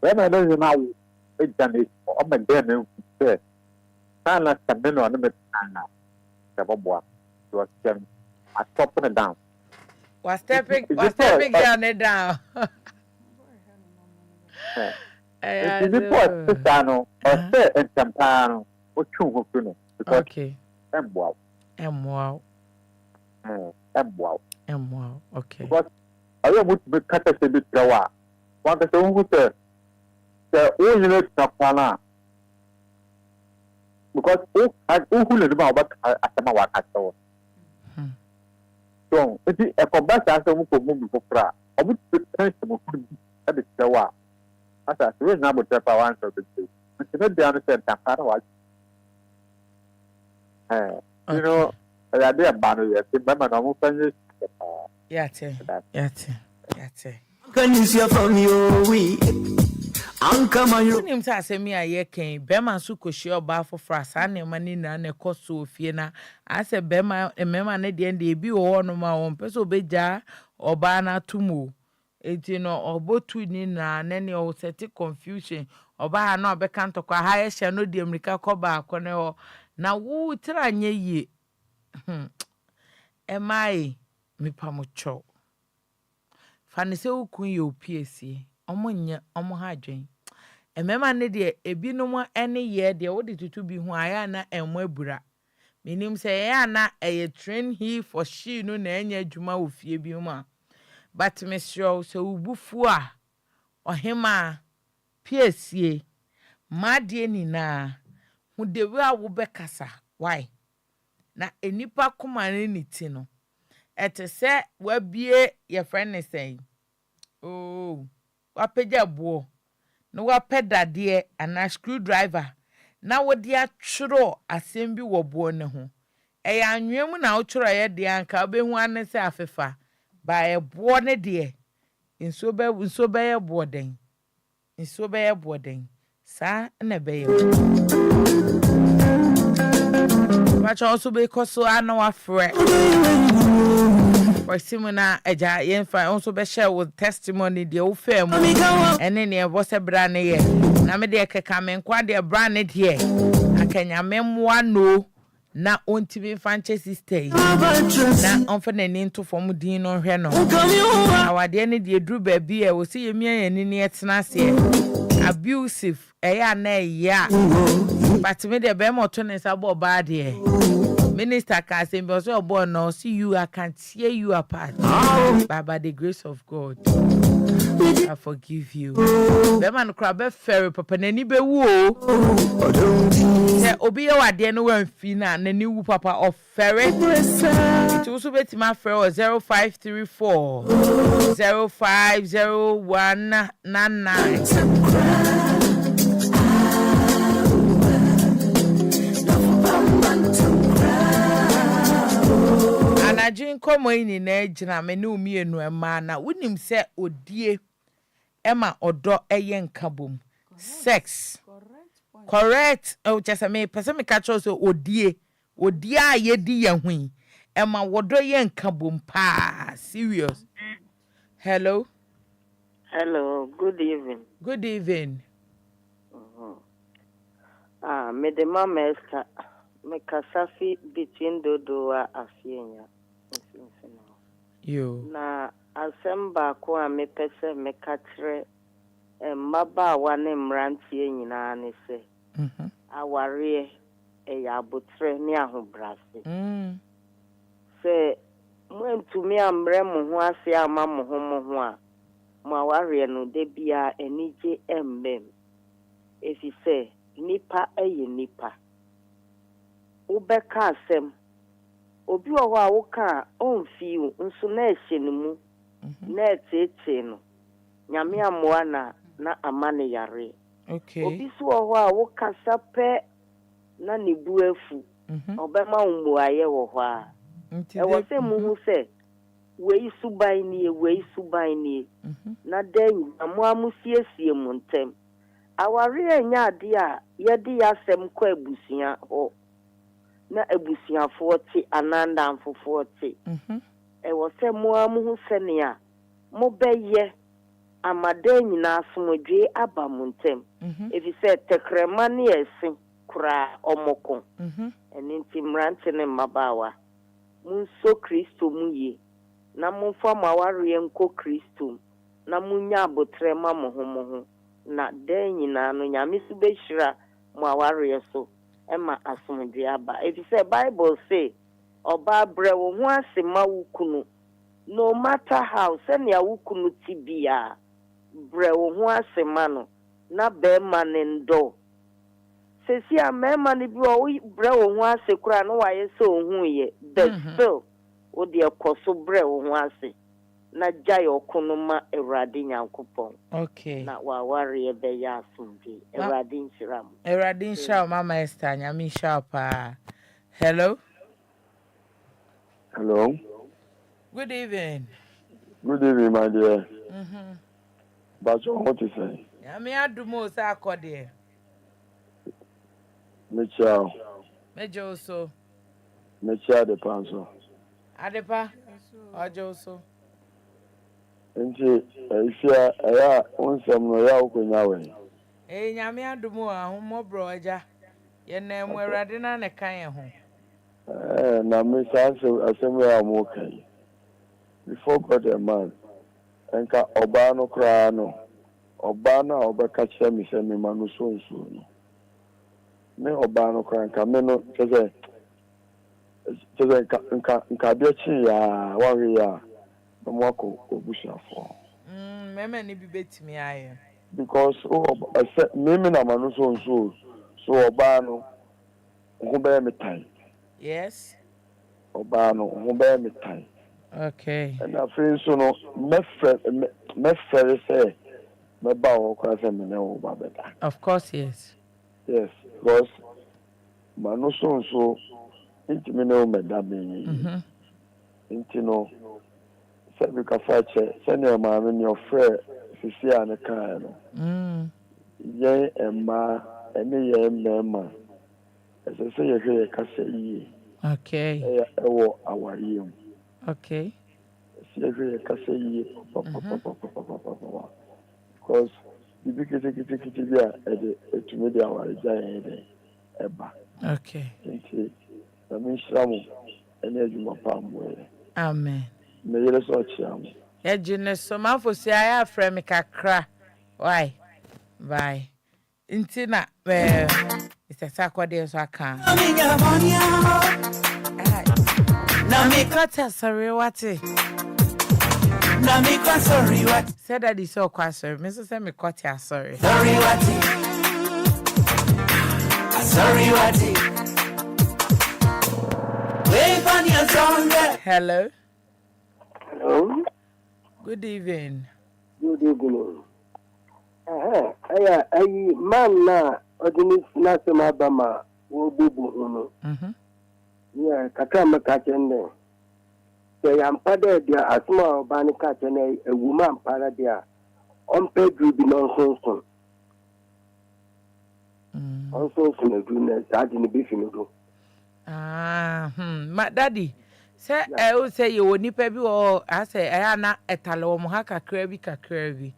when I know you now e jane o me de na se ta na ta me no me na ta bobo to kem I stop it down was stepping down it down it's the point no o se entampano o chu ho no okay emboa okay because I want to be cut a bit trawa want to say who say o you na pana because who le ba asama wa kaso so it is a combat as we ko mu ko fra o bu tension mo ku e be trawa asa so na bo trepa wan so be it no dey understand tampana wa you know I dey ba no yes remember na mo fanye yate Can you see from you we Unim sa asemi aye ken bema su koshi oba fofra sa na ma ni na koso ofie na ase bema emema ne de ndi ebi wo no ma won pese obeja oba na tumu enti no obotu ni na ne o set confusion oba ha na obeka ntokwa ha ye hye no de amerika koba akone ho na wo tira nye yi emai MiPROMO cho fane se ukun ye opiesie omonye omo ha adwen emema ne de ebinom ene ye de wo de tutu bi ho aya na enmo abura menim se ya na eye train he for she no na enya adwuma ofie bi mu a but me sure so ubufu a ohema piesie made ni na hu de we a wo bekasa why na enipa koma ni ti no ete se wabie ye friend ne say oh wapeja buo no wapedade ana screwdriver na wodi atworo asem bi wo buo ne ho e ya anwem na wotworo ye de anka obehu ane se afefa ba e buo ne de nso be ye buo den nso be ye buo den sa na be ye bacha also be koso ano afre Simona eja yenfa also be share with testimony de wo fam ene ne ebo se bra ne ye na me de keka me kwa de bra ne de akanya memwa no na ontibi fanche sister na onfa na ni nto fom din no hwe no awade ne de dru ba bi e wo se yemi ani ne etena se abusive eya na ya but me de be mo to ne sabo ba de Minister can say, "Born now, see you. I can tear you apart. By the grace of God, I forgive you." The man crab ferry papa nani be wo. Say obi ya wade no wan fina nani wu papa of ferry. It also be my ferry 0534 050199. Anajin komo ini na ejina me ne umienu ema na wonim se odie ema odo eye nkabom sex correct o chese me pese me ka cho so odie a ye di ye hwin ema wodo ye nkabom pa serious. Hello Good evening. Me the mama Esther me kasafi between dodoa afienya yo na asemba ko a me pese me katre maba wa ne mrantie nyina ne se aware ya botre ne ahobrase se mwentumi amre mo ho ase ama mo ho a mo aware no de bia enije embem efi se nipa eye nipa ubeka asem obi oho a woka onfiu nso na ehyenemu na etete no nyame amoa na amane yare okay obi so oho a woka sape na ne buafu obema ummu aye wo ho a e wo se mu hu se wei suban nie na den amuamusiesie mu ntem aware anya ade a yedi asem kwa abusia ho na abusiafo ti ananda amfofo ti e wo se muamu hu se ne a mo beye amade nyina asomdwe aba mu ntem efi se tekrema ne esi kura omoko eninti mrante ne mabawa munso Kristo muye na munfa maware enko Kristo na munya abotre ma mo na den nyina no nyame su behira maware so ema asomdwe aba if you say Bible say oba bre wo ho asema wukunu no matter how send ya wukunu tibia bre wo ho asema no na be manendo sesi a mema ne bi o bre wo ho ase kura no waye se ohun ye but still o de ekoso bre wo ho ase na jai okunuma Erade Nyankopon. Okay. Na wawari ebe ya asumbi. Erade Nshiramu. Erade Nshiramu Mama Esther nyami shapa. Hello. Good evening, my dear. But what to say? Me adumo sa akode. Michao. Mejo so. Michao de panso. Adepa. Ojo so. Nti Efya aya onsam no ya ukonya we. Nyame adumo ahomobro aja. Ye na mu Awurade na ne kan ye ho. Na me sanse asem ya mo kai. Before God a man. Enka oba no kra no. Oba na obeka kire mi se me manu so nso no. Me oba no kra nka me no teze nka bia chi ya wa we ya. No ko obushafo. Meme ni bi betimi aye. Because me na manu so nso so oba no ho be me time. Yes. Oba no ho be me time. Okay. And I feel so no me say me ba o kwa se me na o ba beta. Of course, yes. Yes, because manu so inti me no me da me. Inti no se bi ka fa che se ne ma me ni ofre sisi an kan no. Ye emma ene ye mema. Ese se ye hwe ka se yi. Okay. Ewo awari mu. Okay. Se hwe ka se yi. Because bibi kiti bia etumi dia awari jai eba. Okay. Nti na me shiramu ene adwuma pa mo. Amen. Me yele so chiam. Ejine so mafo si aya afre me kakra. Why? Bye. Intina Mr. Sakwade so aka. Na me kata sorry wati. Na me kwa sorry wati. Said that is so kwa sorry. Me say me kota sorry. Sorry wati. Sorry wati. Wait on your song. Hello. Hello. Good evening. Good evening. Ayi man na odini na sema bama wo bubu unu. Yeah, kakra makachende. Se yampada dia asma obani kachene a woman para dia. Ompe drubi nonsense. Nonsense na dune sadi ni bifi no. Ma daddy. Say I say you woni pa bi o ase aya na etale wo mo ha kakra bi.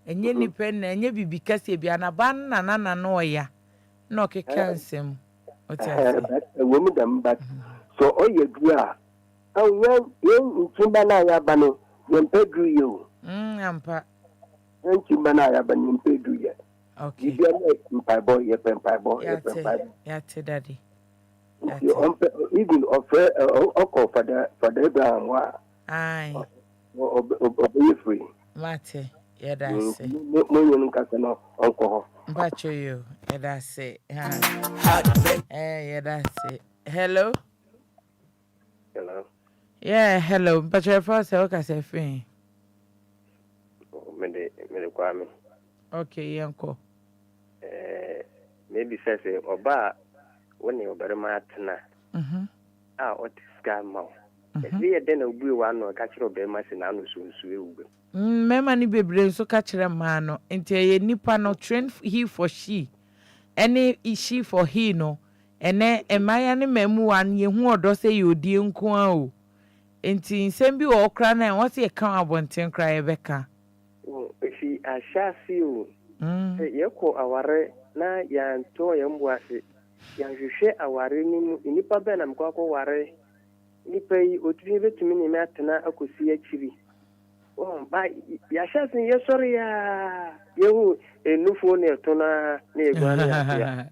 Enye nipa na enye bibi kase bi anaba na no ya. No keka nsem. Woman dem but so oye dua. Yen ntimba na ya bano yempedru yo. Ampa. Ntimba na ya bano yempedru ye. Okay. Ibi na mpaibo ye pempaibo. Ya te daddy. Even offer oko for the Abraham wa. Aye. Be free. Mate. Yeah, that's it. Money nkasa no onko. Bacho you. Yeah, that's it. Yeah, that's it. Hello. Hello. Yeah, hello. Bacho first okay say fine. Me kwame. Okay, yanko. Maybe say oba when you better matna. What is gamma? If we then a blue one or catch your bear machine and so. Mema ni bebre so ka kire ma no enti ye nipa no train he for she ene she for he no ene emaya ne mamu wan ye hu odo se ye odi nko a o enti nsem bi wo kra na won se ye kan abonten kra ye beka if a shasi o ye ko aware na ya nto ye mbuase ya hwehwe aware ni nipa be na mkwa ko ware nipa yi otiri betumi ni me atena akosi akiri. Ba ya shasin ye sorry ya yehu enufo ne tona ne egwan ya.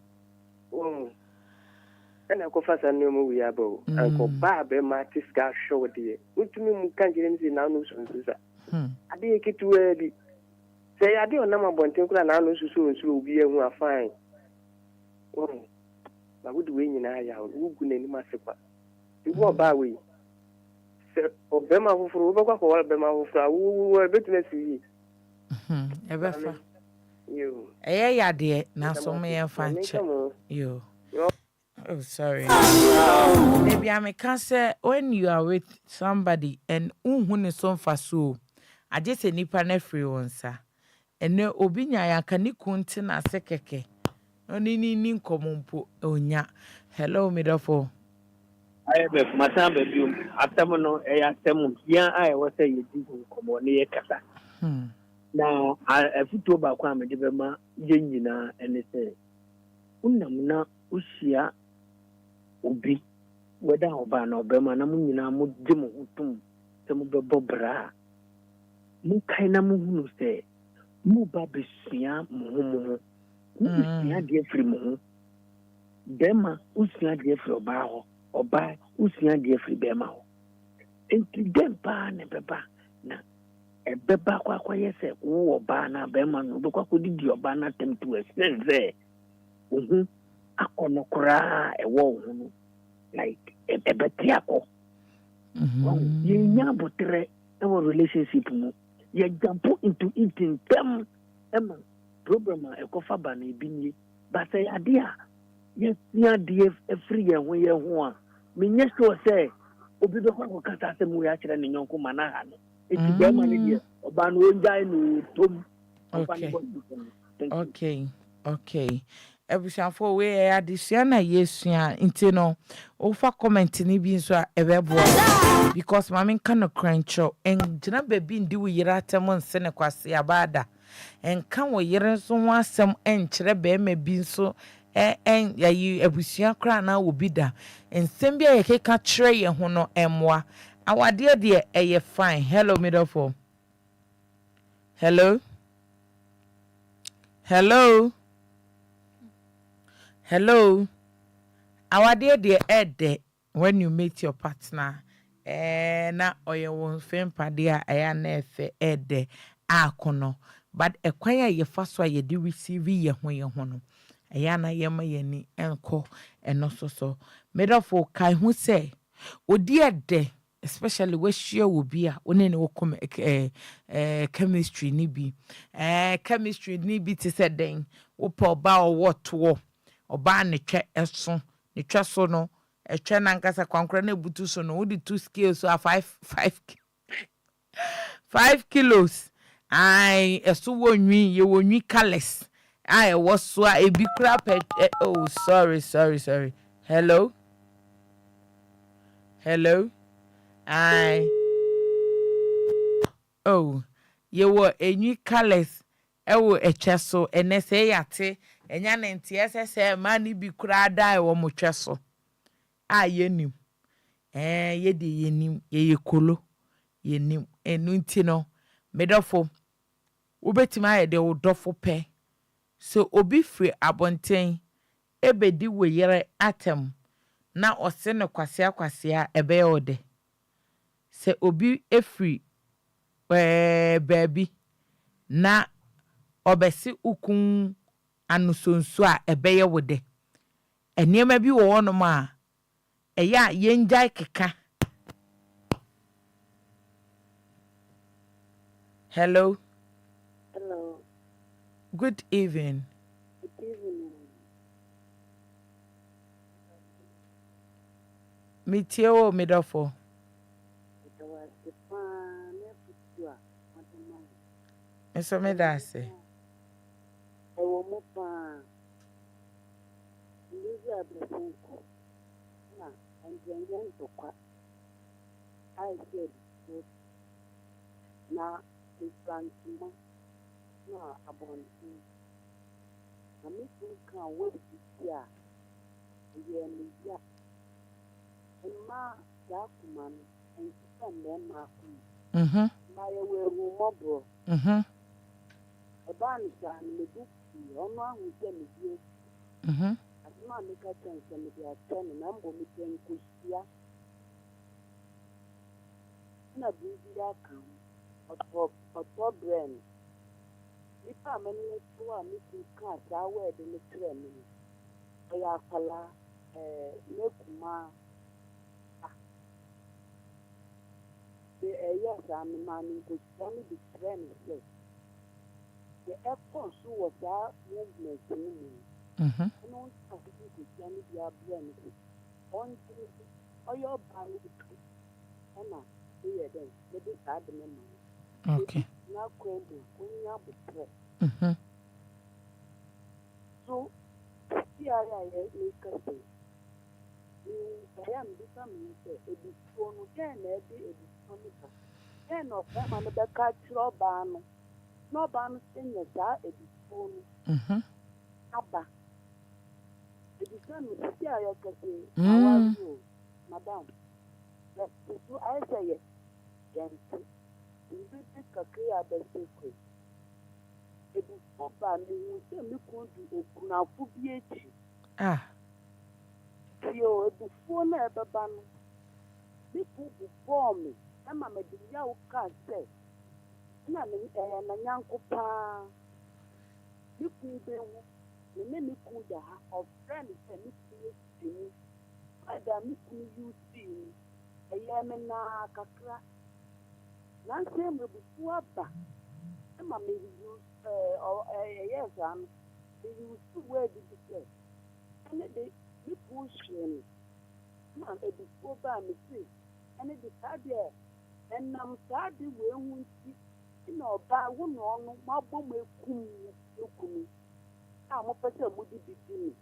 Ana ko fasa ne mu ya bo anko ba be ma tiska show de utumi mu kanjire nzi na no sunsusa ade kitu bi se ade ona ma bonten kula na no susu nsu obi ehu afan ba wudu we nyina ya ugu na ni masekwa iwo ba we obema fufuru obekwa ko obema fufuru awu betunesi ebefa yo ya de na so me yan fanche yo oh sorry maybe I can say when you are with somebody and unhu ne so mfa so I just say nipa na free onsa ene obi nya ya ka ni kunti na sekeke oni ni nkomumpo onya. Hello midafo. I be mata be bi atam no e atam ya ai wo say yedi nkomo ne ye kasa. Na afuto ba kwa me de be ma ye nyina ene say unam na usia obi weda oba na obema na mu nyina mu de mu hutum se mu be bobra mu kai na mu hunu say mu ba besia mu usia de afiri mu bema usia de afiri oba ho oba usia de afiri bema ho enti dem pa ne beba na ebeba kwa yese wo oba na bema no be kwa didi oba na tem to sense akono kura ewo hunu like ebetiako ye nya botre ewo relationship mu ye jump into it in them problem ekofa ba na ebinye but say adia yes nya die every year when ye ho a me nya sure say obi do kwa kasa se mu ya kire ne nyonko mana ha no eti be ma ne die oba no onjai no tom. Okay. Ebushafo we adesua na yesua nti no ofa comment ni bi nso a ebeboa because mama kan no cruncho en gina baby ndi wo yira atem nse ne kwase abada en kan wo yire nso ho asem en kire be ma bi nso en yayi ebusua kra na wo bi da ensem bia ye keka kire ye ho no emwa awade de eye fine. Hello midofo. Hello. Awade de ede when you meet your partner na oye won fempa de aya na efe ede akono but ekwaya ye faso ye de receive ye ho no aya na ye ma ye ni enko eno so medofo kai hu say odi ede especially we share wo bi a one ne wo chemistry ni bi chemistry ni bi ti se den wo po ba o woto oba ne twa eso ne twa so no etwa nankasa kwankra na butu so no with 2 scales so 5 kilos ai eso wonwi ye wonwi colors ai wo so a ebi kra oh sorry. Hello ai oh ye wo enwi colors ewo etwa so enese yate enya na ntiese ma ni bi kura dai wo motwa so yenim yedi yenim ye kolo yenim enu nti no medofo obetima ayede odofo pe so obi free abonten ebedi wo yere atem na ose ne kwasea ebe ode se obi efri baby na obesi ukun anusonso a ebeye wode eniema bi wo no ma eya yenjai keka. Hello. Good evening. Mitio midofo. Eso me da se. Ewo mo pa. Ndizi ablefunko. Na enjenjen to kwa. I said na islankimo na abonti. Na mi kan wo ti a. Ye mi ya. Ma ya kuma no ensa me ma ku. Ma ye we ru mobro. Oba ni sa ni du ono ahu se me die. Asma me ka chen se me dia chen na mbo mi chen ku sia. Na bi dia kan. Oto brand. Ipa me ni to a mi kan sa we de ni tre mi. Oya kala me kuma yes, I'm manning to tell me the trend. The airport was that movement in me. I don't have to tell me the brand. On your band, Anna, here then, the big bad memory. Okay. na kwendo kunya butre so ya make I am becoming a discount again, a discount. Then of them and the catch your ban. No ban senior, a discount. Abba. It is done with the area, how are you, madam? That is what I say it. Then, you take a clear the secret. It is so bad, you say, look on to now, Ah. Yo, before never ban. People before me, and my medium can't say. And I'm a young copa. You could be the many could of friends and me. Madam, you see, a yamina cacra. Nancy will be poor back. And my maybe use yes, they use to wear the declare. And they push him. Man, it is over me, and it is sad there. And I'm sad we won't see, you know, by one on my bomb will come. I'm a person would be beginning.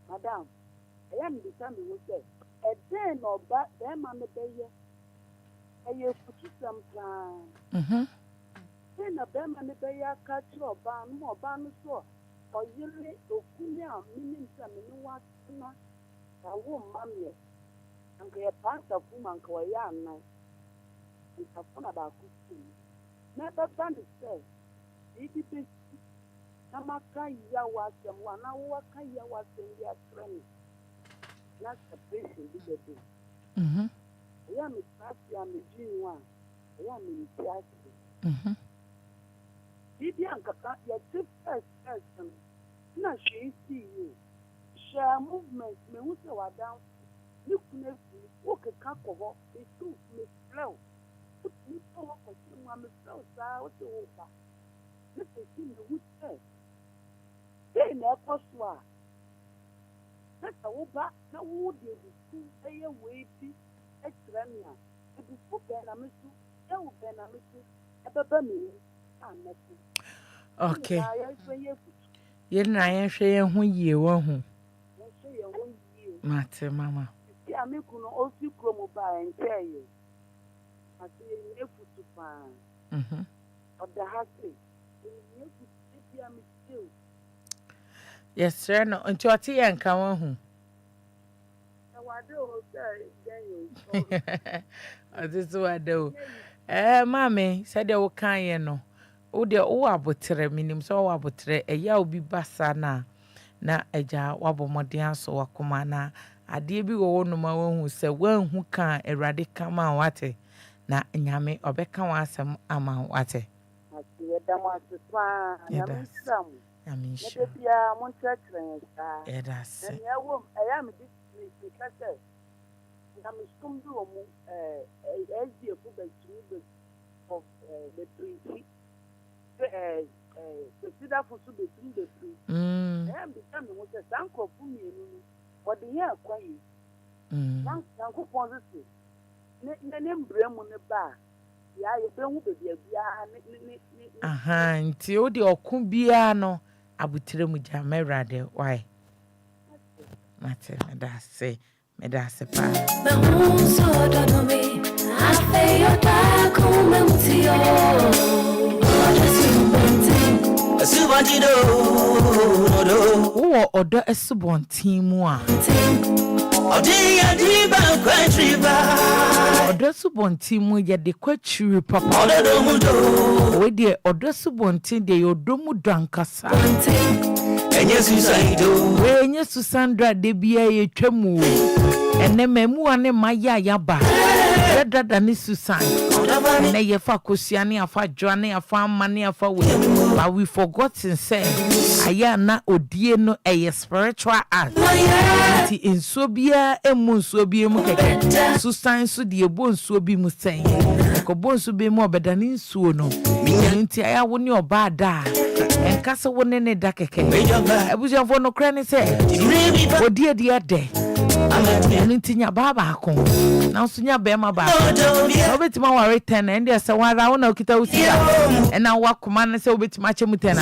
Madam, I am the son who said, a day or back them on the day. I have put some time. Then a bam and the bay catch your ban more ban so. Or you lay to Kuya, meaning some new what I won't mammy. And they are part of woman Koyan. It's a fun about cooking. Never done it, sir. It is Namaka Yawas and one hour Kayawas in their friend. That's the patient, did it. I am a party, I'm a genuine. I am in theatre. Bianca, your first person. Now she see you. Share movements, me who say what down. Look, walk a cup of walk, it's too slow. Put me for walk or someone is slow, so what's the water? Let me see the wood say. They never swore. That's a woba, no wood you do, pay away, extra near. It is for Benamisu, no Benamisu, a baby, and nothing. Okay. Yen I share when you won't. Mate, Mamma. Yeah, me could also promo by and tell you. I see a foot to find. Of the happy. Yes, sir. No, until I see and come home. This is what I do. Mammy said they were kind, no. O de o abotre minim so o abotre eya obi basa na eja wabomodian so wakoma na ade bi wo no ma won hu se wan hu kan erade kama wate na nyame obeka wa asem ama wate ati edam aspa na misram ya misha ne bia mon tretre sa edase na ya wo eya me di kase na miskum bi wo mu ezi efu be tru of the tree consider for the tree. And become the most uncle for me. What the year quiet. Uncle positive. Name Bremon the bar. Yeah, you don't be a aha, nti o de okubia no abutre mu jamera de why. Mate me da se pa. Me hu so do me. Afe yo ta kuma mtio. Wo odo esubontin mu a odo subontin mu ye de kwaturi papa we de odo subontin de yodo mu dankasa enye susandra de bia ye twamu ene mamu ane maya yaba dada ni susan na ye fa kosiane afa joane afa amane afa we but we forgotten say aya na odie no a spiritual act ti enso bia emu nso bia mu keke susan so de ebo nso bi mu sen ko bo nso bi mu obedani nsuo no nti aya wo ni oba da enkase wo ne da keke ebusiafo no kra ni say odie de enu tinya baba ko na so nya be ma ba obetima ware 10 and there say wara wona okita usika and na wakoma na say obetima chemu 10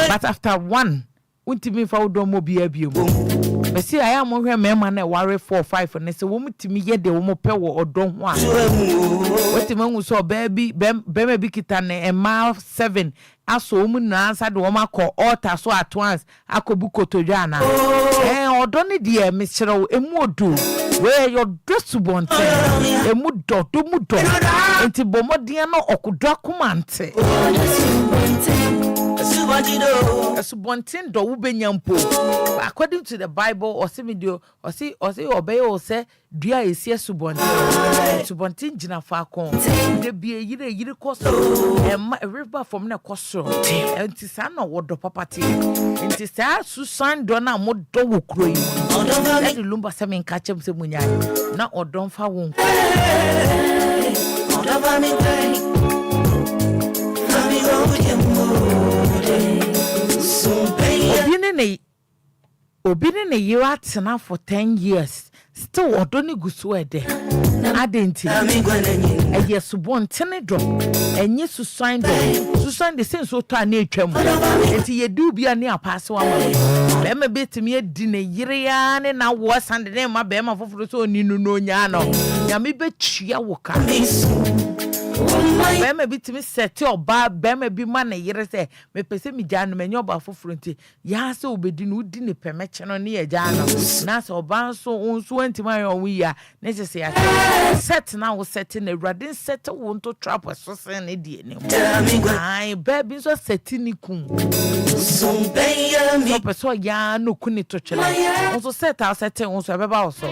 but after 1 untimi fa wodo mo bia biom besi aya mo hwe mema na ware 4 5 ne say wo mutimi ye de wo mo pe wo odo ho a wetima hu so baby be bi kita ne ema 7 aso omu na ansa de wo makọ altar so at once akobu kotodwa na odo ne de me kyerɛ emu odu we your dress bonte emu do enti bomodien no okodo akomante Subontin do ubenyampo. According to the Bible or video or see obey or say dua esi subontin jina fa kon. De bie yire koso. River from na koso. Enti sa na wodo papati. Enti sa susan do na modo wo kro yi. Let the Lumba se men ka chem se munya. Na odon fa won. Odova mi tai. Fami go Obine ne you atena for 10 years still odoni gusu ede adenti eye subontene do enye susan de sense o to na atwam enti ye du bia ne apase wa ma be ma betimi edi ne yire ya ne na wo sande ne ma be ma foforo so oninu no nya no ya me betua wo ka Bema bitimi seti oba bema bi ma na yire se me pese mi gya no menyo oba foforo nti ya se obedi no udi ne pemeche no ne ye gya no na se oba so onso antima yo wi ya ne se ya set na wo set na Awurade set wo nto trap so se ne die ne ai baby so set ni kun so peso ya no kuni to chele onso set a set onso ebeba oso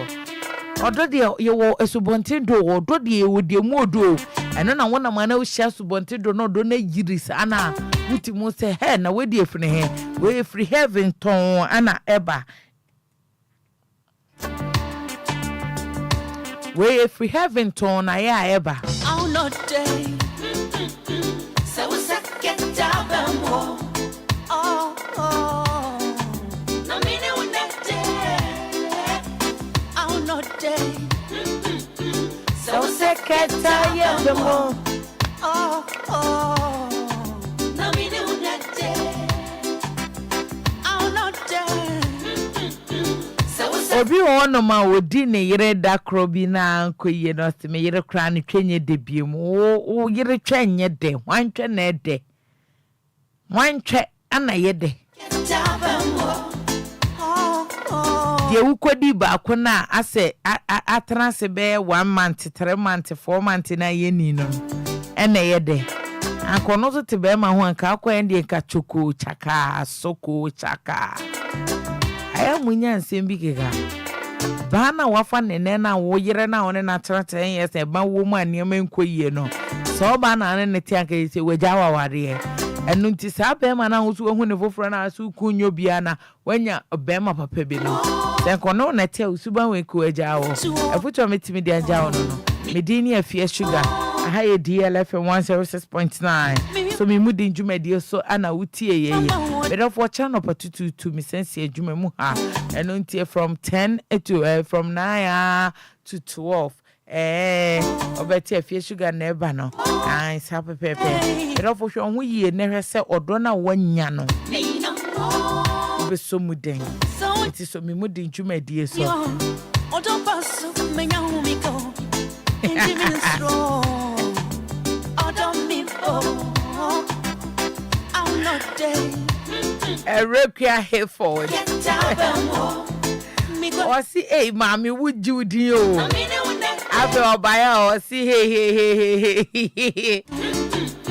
odo de ye wo esubontin do odo de wo de mu odo eno na wona ma na wo hia subontin do no do na yiris ana mutimu se he na we de efri he we free heaven ton ana eba we free heaven ton na ya eba oh no day so we se get down more oh no me no no day so secretary the mo no me no day no day so obi ono ma odi ne yire da krobi na ankoye no se me yire kra ne twenye de biem o yire twenye de wantwe na de wantwe ana ye de ye ukodi ba ko na ase atranse be 1 month 3 month 4 month na ye ni no ene ye de akono so te be ma ho anka akwa ende ka choko chaka soko chaka aya munya nsem bi keka ba na wafa nene na wo yire na one na trate yes e ba wo mu anema nkoyie no so ba na ne ti aka ise wagya waware enu nti sa be ma na wo so hu ne foforo na asu kunyo bia na wanya be ma papa bi no then kono na te usuba we ko agya wo afuto metimi de agya wo no medini Efya sugar aha ye DLFM 106.9 so me mudi njumadi so ana wutie ye but of what channel patutu to me sense adwuma mu ha enu nti from 10 to from 9 to 12 obeti Efya sugar na eba no ai sa pepepe but of hwe ho yie ne hwe se odo na wanya no be so muden it is so me mudi njumadi so odo pass menya hu mi ko intimate strong odo mi I'm not dead Requia here forward or see hey mommy would you do after all by or see hey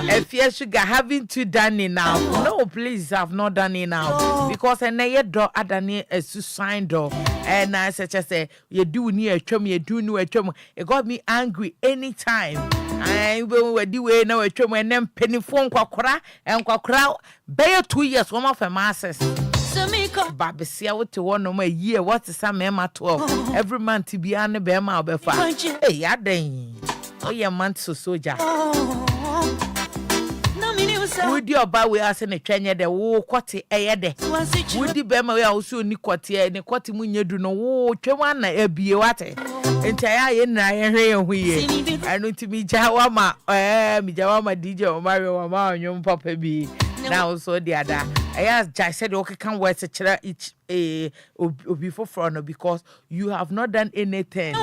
Efya sugar having to done it now no please I've not done it now because I never do adani a suicide door and I such as say you do near chum you do no chum it got me angry anytime I will do it now a chum and then penny phone kwakra and kwakra bear 2 years one of a masses Baby, see, I would to 1 more year. What is some Emma 12 every month to be on the Bema or Befa? Hey, ya dang. Oh, yeah, month so soldier. No, me was Would you buy we as in a trenya de wo kwati eyede. Would you be my also ni kwati e ni kwati munye du no wo twewa na ebie wate. Enti aya ye na ye hwe anu ti mi jawa ma DJ Mario wa ma onyo papa bi. Now also the other I said okay can work to each obi for front because you have not done anything.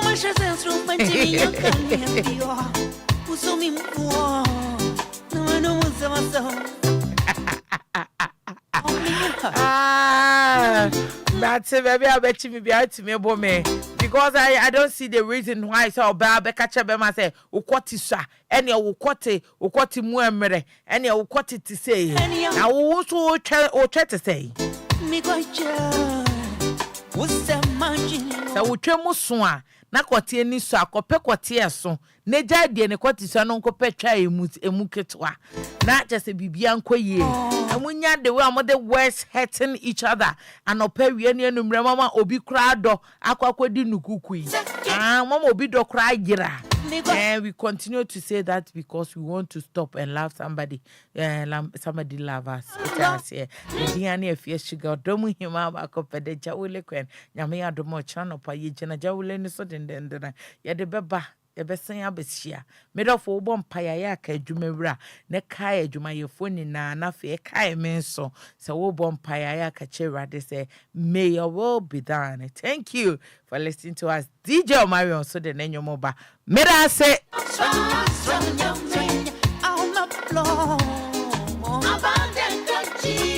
That's it, baby. I bet you be out to me, me because I don't see the reason why so bad. Catch be ma say ukwati sha any ukwati mu emere any ukwati to say na wo so o try to say me go what's the margin so wo twemu so a na kwati ani so akope kwati eso na gya de ne kwati so no nkope twa emu ketwa na just bibia nkoyie amunya the way am the worst hurting each other and opewie ne enumre mama obi kra do akwakodi nukukui mama obi do kra gira. And we continue to say that because we want to stop and love somebody. Somebody love us. It's here. The Efya sugar. Don't him out. I could the jawule quen. Yamia do more channel pa ye jena jawule ni so den. Ya de beba. Ebesen abesia medo fo bom paya ya ka adwumawura ne kai adwuma ye foni na fe kai menso se wo bom paya ya ka chewade say may your will be done. Thank you for listening to us. DJ Mario so the nenyomoba meda say